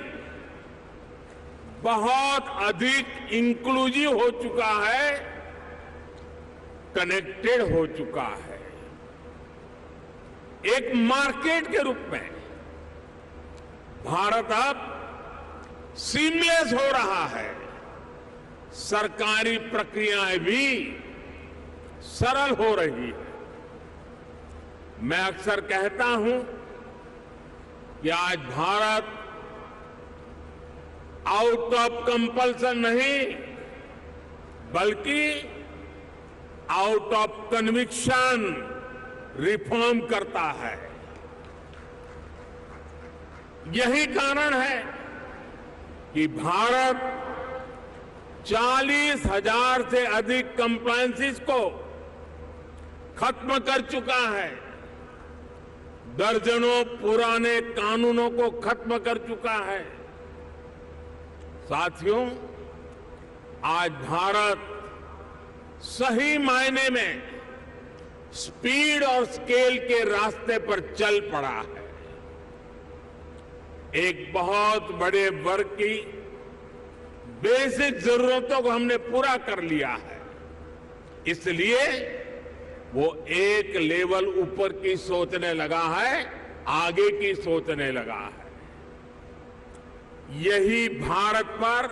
बहुत अधिक इंक्लूसिव हो चुका है, कनेक्टेड हो चुका है। एक मार्केट के रूप में भारत अब सीमलेस हो रहा है। सरकारी प्रक्रियाएं भी सरल हो रही है। मैं अक्सर कहता हूं कि आज भारत आउट ऑफ कंपल्सन नहीं बल्कि आउट ऑफ कन्विक्शन रिफॉर्म करता है। यही कारण है कि भारत 40,000 से अधिक कंप्लायंसेस को खत्म कर चुका है, दर्जनों पुराने कानूनों को खत्म कर चुका है। साथियों, आज भारत सही मायने में स्पीड और स्केल के रास्ते पर चल पड़ा है। एक बहुत बड़े वर्ग की बेसिक जरूरतों को हमने पूरा कर लिया है, इसलिए वो एक लेवल ऊपर की सोचने लगा है, आगे की सोचने लगा है। यही भारत पर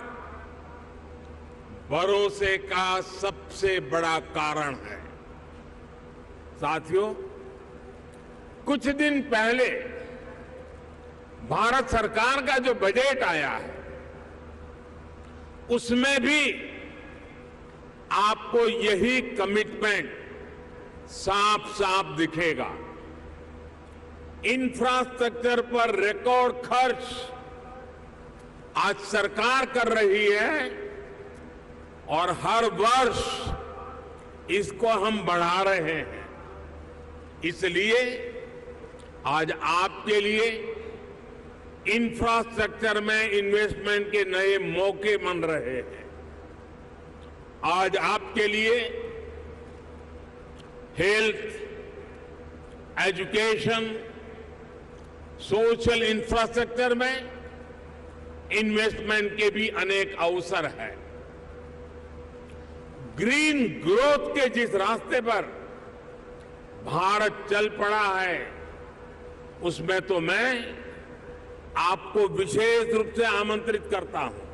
भरोसे का सबसे बड़ा कारण है। साथियों, कुछ दिन पहले भारत सरकार का जो बजट आया है उसमें भी आपको यही कमिटमेंट साफ साफ दिखेगा। इंफ्रास्ट्रक्चर पर रिकॉर्ड खर्च आज सरकार कर रही है और हर वर्ष इसको हम बढ़ा रहे हैं। इसलिए आज आपके लिए इंफ्रास्ट्रक्चर में इन्वेस्टमेंट के नए मौके बन रहे हैं। आज आपके लिए हेल्थ, एजुकेशन, सोशल इंफ्रास्ट्रक्चर में इन्वेस्टमेंट के भी अनेक अवसर हैं। ग्रीन ग्रोथ के जिस रास्ते पर भारत चल पड़ा है, उसमें तो मैं आपको विशेष रूप से आमंत्रित करता हूं।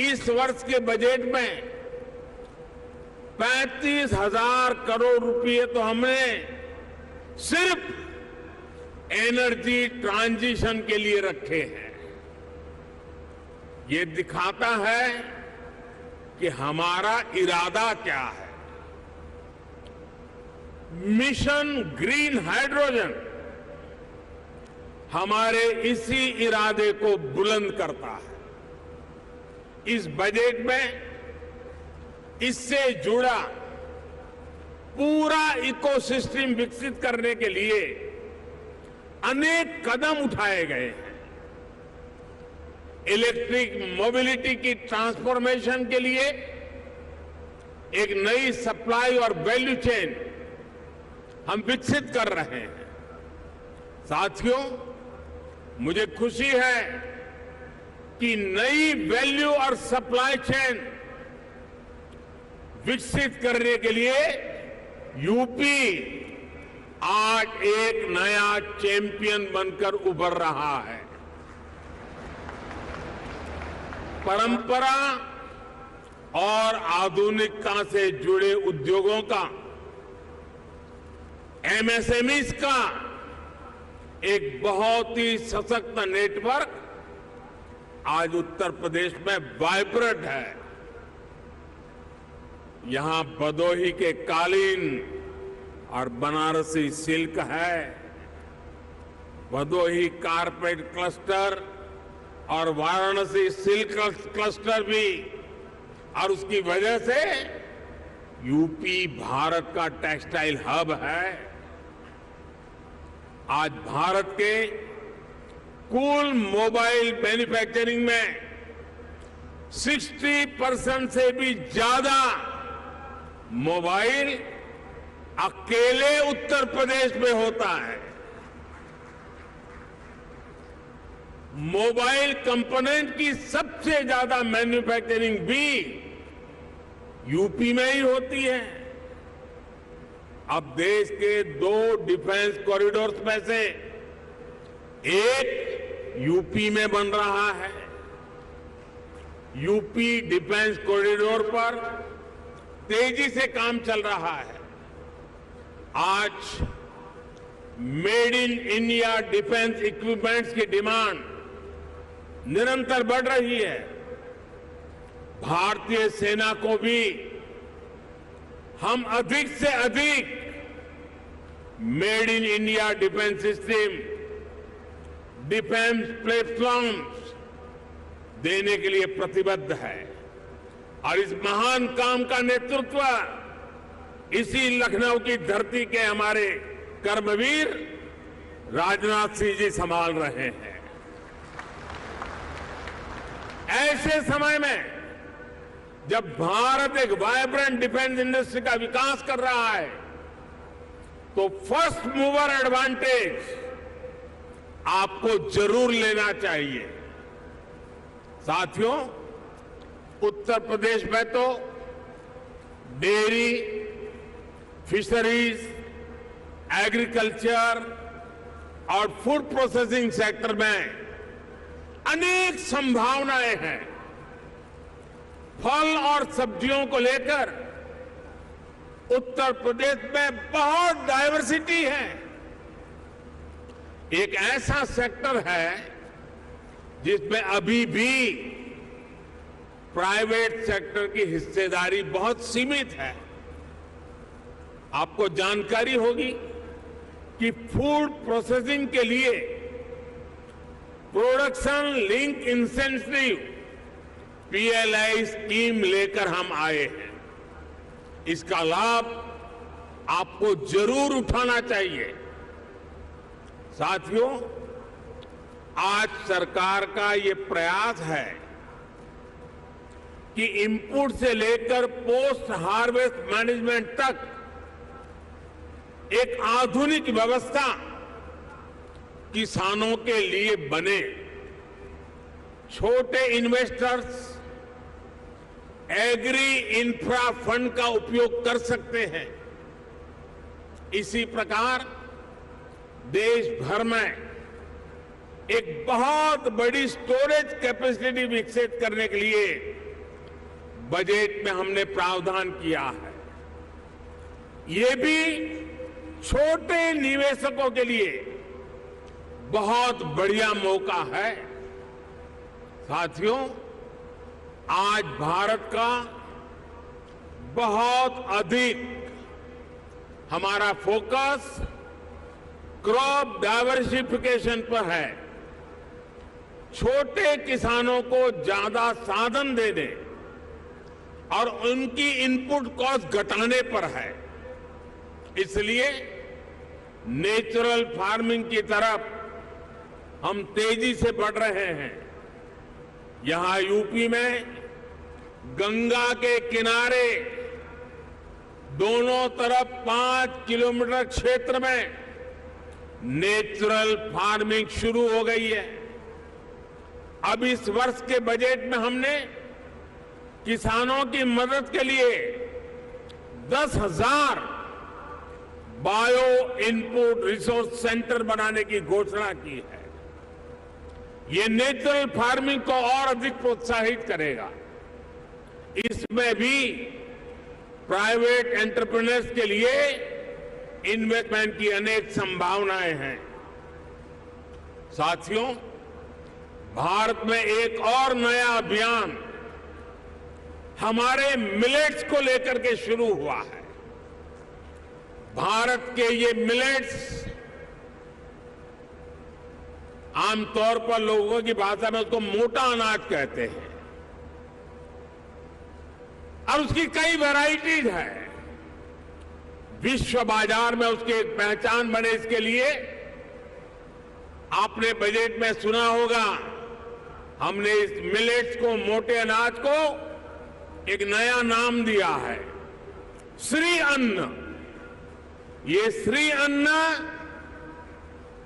इस वर्ष के बजट में 35,000 करोड़ रुपए तो हमने सिर्फ एनर्जी ट्रांजिशन के लिए रखे हैं। ये दिखाता है कि हमारा इरादा क्या है। मिशन ग्रीन हाइड्रोजन हमारे इसी इरादे को बुलंद करता है। इस बजट में इससे जुड़ा पूरा इकोसिस्टम विकसित करने के लिए अनेक कदम उठाए गए हैं। इलेक्ट्रिक मोबिलिटी की ट्रांसफॉर्मेशन के लिए एक नई सप्लाई और वैल्यू चेन हम विकसित कर रहे हैं। साथियों, मुझे खुशी है कि नई वैल्यू और सप्लाई चेन विकसित करने के लिए यूपी आज एक नया चैंपियन बनकर उभर रहा है। परंपरा और आधुनिकता से जुड़े उद्योगों का, एमएसएमईज का एक बहुत ही सशक्त नेटवर्क आज उत्तर प्रदेश में वाइब्रेंट है। यहां भदोही के कालीन और बनारसी सिल्क है, भदोही कारपेट क्लस्टर और वाराणसी सिल्क क्लस्टर भी, और उसकी वजह से यूपी भारत का टेक्सटाइल हब है। आज भारत के कुल मोबाइल मैन्युफैक्चरिंग में 60% से भी ज्यादा मोबाइल अकेले उत्तर प्रदेश में होता है। मोबाइल कंपोनेंट की सबसे ज्यादा मैन्युफैक्चरिंग भी यूपी में ही होती है। अब देश के 2 डिफेंस कॉरिडोर्स में से एक यूपी में बन रहा है। यूपी डिफेंस कॉरिडोर पर तेजी से काम चल रहा है। आज made in India defence equipments की डिमांड निरंतर बढ़ रही है। भारतीय सेना को भी हम अधिक से अधिक made in India defence system, defence platforms देने के लिए प्रतिबद्ध है। और इस महान काम का नेतृत्व इसी लखनऊ की धरती के हमारे कर्मवीर राजनाथ सिंह जी संभाल रहे हैं। ऐसे समय में जब भारत एक वाइब्रेंट डिफेंस इंडस्ट्री का विकास कर रहा है, तो फर्स्ट मूवर एडवांटेज आपको जरूर लेना चाहिए। साथियों, उत्तर प्रदेश में तो डेयरी, फिशरीज, एग्रीकल्चर और फूड प्रोसेसिंग सेक्टर में अनेक संभावनाएं हैं। फल और सब्जियों को लेकर उत्तर प्रदेश में बहुत डाइवर्सिटी है। एक ऐसा सेक्टर है जिसमें अभी भी प्राइवेट सेक्टर की हिस्सेदारी बहुत सीमित है। आपको जानकारी होगी कि फूड प्रोसेसिंग के लिए production link incentive PLI scheme लेकर हम आए हैं। इसका लाभ आपको जरूर उठाना चाहिए। साथियों, आज सरकार का ये प्रयास है कि इनपुट से लेकर पोस्ट हार्वेस्ट मैनेजमेंट तक एक आधुनिक व्यवस्था किसानों के लिए बने। छोटे इन्वेस्टर्स एग्री इंफ्रा फंड का उपयोग कर सकते हैं। इसी प्रकार देश भर में एक बहुत बड़ी स्टोरेज कैपेसिटी विकसित करने के लिए बजट में हमने प्रावधान किया है। ये भी छोटे निवेशकों के लिए बहुत बढ़िया मौका है। साथियों, आज भारत का बहुत अधिक हमारा फोकस क्रॉप डाइवर्सिफिकेशन पर है। छोटे किसानों को ज्यादा साधन देने और उनकी इनपुट कॉस्ट घटाने पर है। इसलिए नेचुरल फार्मिंग की तरफ हम तेजी से बढ़ रहे हैं। यहां यूपी में गंगा के किनारे दोनों तरफ 5 किलोमीटर क्षेत्र में नेचुरल फार्मिंग शुरू हो गई है। अब इस वर्ष के बजट में हमने किसानों की मदद के लिए 10,000 बायो इनपुट रिसोर्स सेंटर बनाने की घोषणा की है। ये नेचुरल फार्मिंग को और अधिक प्रोत्साहित करेगा। इसमें भी प्राइवेट एंटरप्रेन्योर्स के लिए इन्वेस्टमेंट की अनेक संभावनाएं हैं। साथियों, भारत में एक और नया अभियान हमारे मिलेट्स को लेकर के शुरू हुआ है। भारत के ये मिलेट्स आमतौर पर लोगों की भाषा में उसको मोटा अनाज कहते हैं और उसकी कई वैरायटीज है। विश्व बाजार में उसकी एक पहचान बने, इसके लिए आपने बजट में सुना होगा, हमने इस मिलेट्स को, मोटे अनाज को एक नया नाम दिया है, श्री अन्न। ये श्री अन्न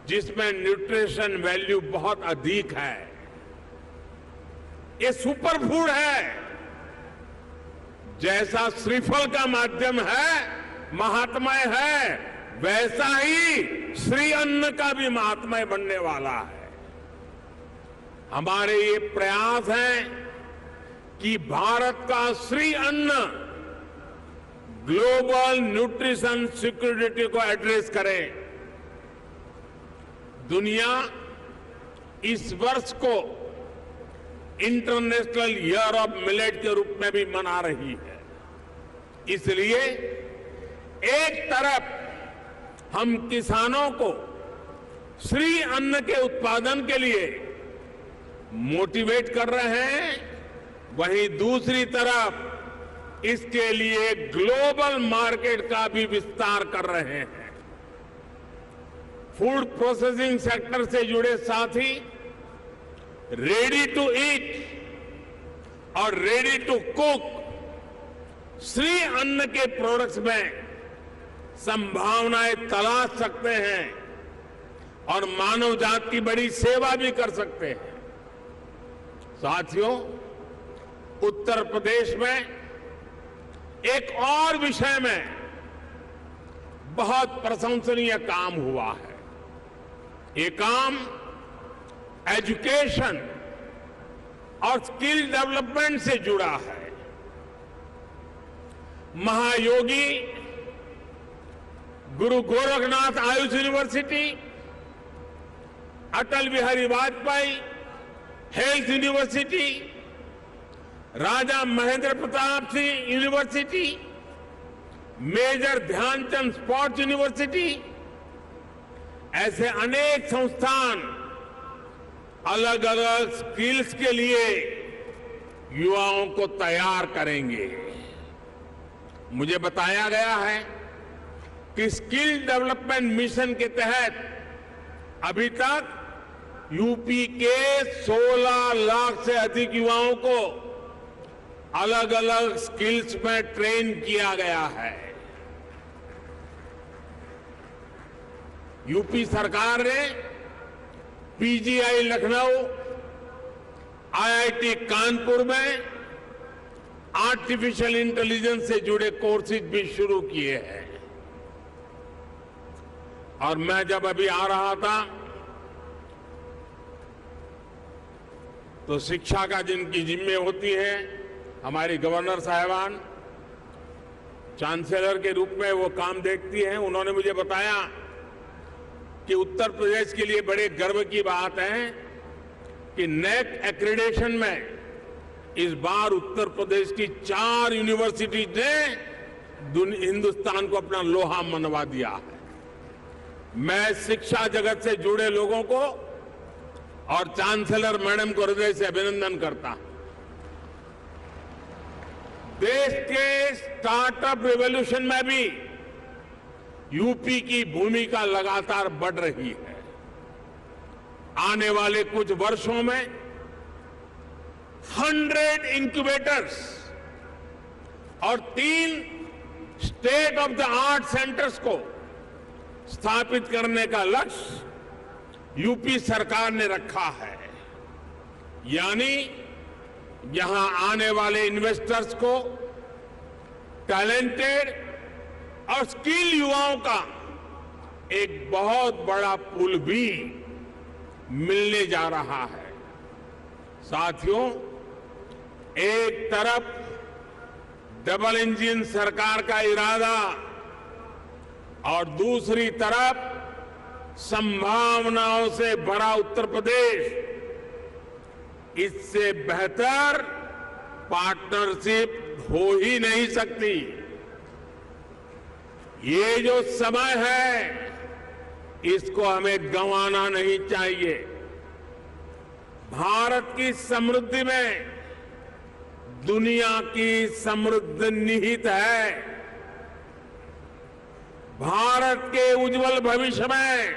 जिसमें न्यूट्रिशन वैल्यू बहुत अधिक है। ये सुपर फूड है। जैसा श्रीफल का माध्यम है, महात्मय है, वैसा ही श्री अन्न का भी महात्मय बनने वाला है। हमारे ये प्रयास है कि भारत का श्री अन्न ग्लोबल न्यूट्रिशन सिक्योरिटी को एड्रेस करे। दुनिया इस वर्ष को इंटरनेशनल ईयर ऑफ मिलेट के रूप में भी मना रही है। इसलिए एक तरफ हम किसानों को श्री अन्न के उत्पादन के लिए मोटिवेट कर रहे हैं, वहीं दूसरी तरफ इसके लिए ग्लोबल मार्केट का भी विस्तार कर रहे हैं। फूड प्रोसेसिंग सेक्टर से जुड़े साथी रेडी टू ईट और रेडी टू कुक श्री अन्न के प्रोडक्ट्स में संभावनाएं तलाश सकते हैं और मानव जात की बड़ी सेवा भी कर सकते हैं। साथियों, उत्तर प्रदेश में एक और विषय में बहुत प्रशंसनीय काम हुआ है। ये काम एजुकेशन और स्किल डेवलपमेंट से जुड़ा है। Mahayogi Guru Gorakhnath Ayush university, Atal Bihari Vajpayee health university, Raja Mahendra Pratap Singh university, major Dhyanchand sports university, ऐसे अनेक संस्थान अलग अलग स्किल्स के लिए युवाओं को तैयार करेंगे। मुझे बताया गया है कि स्किल डेवलपमेंट मिशन के तहत अभी तक यूपी के 16 लाख से अधिक युवाओं को अलग अलग स्किल्स में ट्रेन किया गया है। यूपी सरकार ने पीजीआई लखनऊ, आईआईटी कानपुर में आर्टिफिशियल इंटेलिजेंस से जुड़े कोर्सेज भी शुरू किए हैं। और मैं जब अभी आ रहा था तो शिक्षा का जिनकी जिम्मे होती है, हमारी गवर्नर साहिबान चांसलर के रूप में वो काम देखती हैं, उन्होंने मुझे बताया कि उत्तर प्रदेश के लिए बड़े गर्व की बात है कि नेक एक्रेडिटेशन में इस बार उत्तर प्रदेश की 4 यूनिवर्सिटीज ने हिंदुस्तान को अपना लोहा मनवा दिया है। मैं शिक्षा जगत से जुड़े लोगों को और चांसलर मैडम को हृदय से अभिनंदन करता हूं। देश के स्टार्टअप रिवॉल्यूशन में भी यूपी की भूमिका लगातार बढ़ रही है। आने वाले कुछ वर्षों में 100 इंक्यूबेटर्स और 3 state of the art centres को स्थापित करने का लक्ष्य यूपी सरकार ने रखा है। यानी यहां आने वाले इन्वेस्टर्स को टैलेंटेड और स्किल युवाओं का एक बहुत बड़ा पूल भी मिलने जा रहा है। साथियों, एक तरफ डबल इंजन सरकार का इरादा और दूसरी तरफ संभावनाओं से भरा उत्तर प्रदेश, इससे बेहतर पार्टनरशिप हो ही नहीं सकती। ये जो समय है इसको हमें गंवाना नहीं चाहिए। भारत की समृद्धि में दुनिया की समृद्धि निहित है। भारत के उज्जवल भविष्य में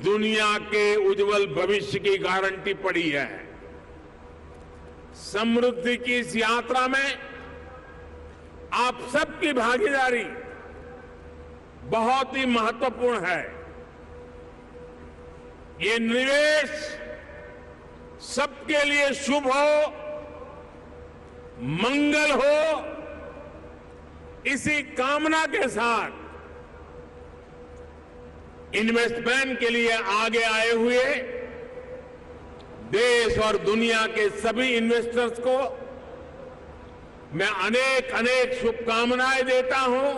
दुनिया के उज्जवल भविष्य की गारंटी पड़ी है। समृद्धि की इस यात्रा में आप सबकी भागीदारी बहुत ही महत्वपूर्ण है। ये निवेश सबके लिए शुभ हो, मंगल हो, इसी कामना के साथ इन्वेस्टमेंट के लिए आगे आए हुए देश और दुनिया के सभी इन्वेस्टर्स को मैं अनेक अनेक शुभकामनाएं देता हूं।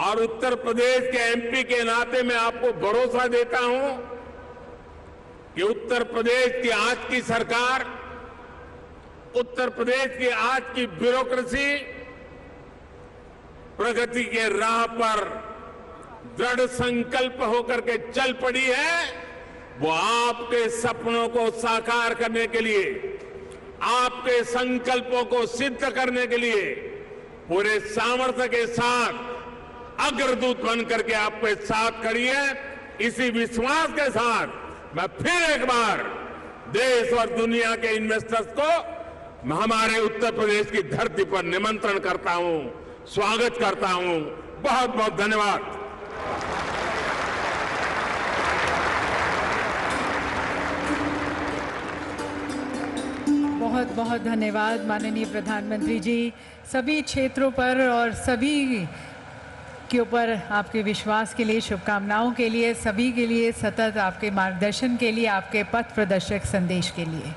और उत्तर प्रदेश के एमपी के नाते मैं आपको भरोसा देता हूं कि उत्तर प्रदेश की आज की सरकार, उत्तर प्रदेश की आज की ब्यूरोक्रेसी प्रगति के राह पर दृढ़ संकल्प होकर के चल पड़ी है। वो आपके सपनों को साकार करने के लिए, आपके संकल्पों को सिद्ध करने के लिए पूरे सामर्थ्य के साथ अग्रदूत बन करके आपके साथ खड़ी है। इसी विश्वास के साथ मैं फिर एक बार देश और दुनिया के इन्वेस्टर्स को हमारे उत्तर प्रदेश की धरती पर निमंत्रण करता हूं, स्वागत करता हूं। बहुत बहुत धन्यवाद। बहुत बहुत धन्यवाद माननीय प्रधानमंत्री जी। सभी क्षेत्रों पर और सभी के ऊपर आपके विश्वास के लिए, शुभकामनाओं के लिए, सभी के लिए सतत आपके मार्गदर्शन के लिए, आपके पथ प्रदर्शक संदेश के लिए।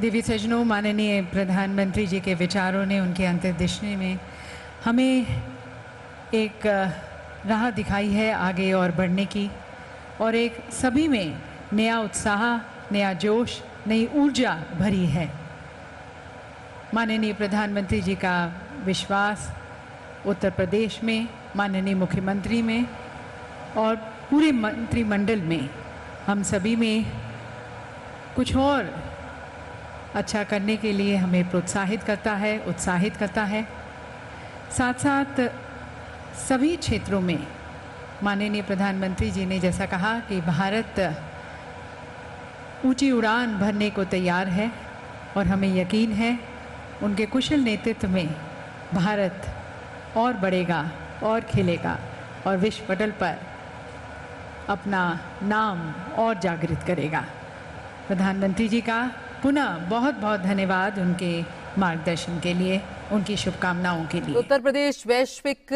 देवी सज्जनों, माननीय प्रधानमंत्री जी के विचारों ने, उनके अंतर्दृष्टि में हमें एक राह दिखाई है आगे और बढ़ने की, और एक सभी में नया उत्साह, नया जोश, नई ऊर्जा भरी है। माननीय प्रधानमंत्री जी का विश्वास उत्तर प्रदेश में माननीय मुख्यमंत्री में और पूरे मंत्रिमंडल में हम सभी में कुछ और अच्छा करने के लिए हमें प्रोत्साहित करता है, उत्साहित करता है। साथ साथ सभी क्षेत्रों में माननीय प्रधानमंत्री जी ने जैसा कहा कि भारत ऊंची उड़ान भरने को तैयार है और हमें यकीन है उनके कुशल नेतृत्व में भारत और बढ़ेगा और खिलेगा और विश्व पटल पर अपना नाम और जागृत करेगा। प्रधानमंत्री जी का पुनः बहुत बहुत धन्यवाद उनके मार्गदर्शन के लिए, उनकी शुभकामनाओं के लिए। उत्तर प्रदेश वैश्विक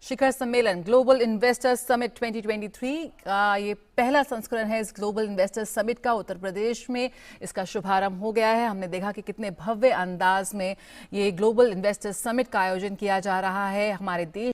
शिखर सम्मेलन ग्लोबल इन्वेस्टर्स समिट 2023 का ये पहला संस्करण है। इस ग्लोबल इन्वेस्टर्स समिट का उत्तर प्रदेश में इसका शुभारंभ हो गया है। हमने देखा कि कितने भव्य अंदाज में ये ग्लोबल इन्वेस्टर्स समिट का आयोजन किया जा रहा है। हमारे देश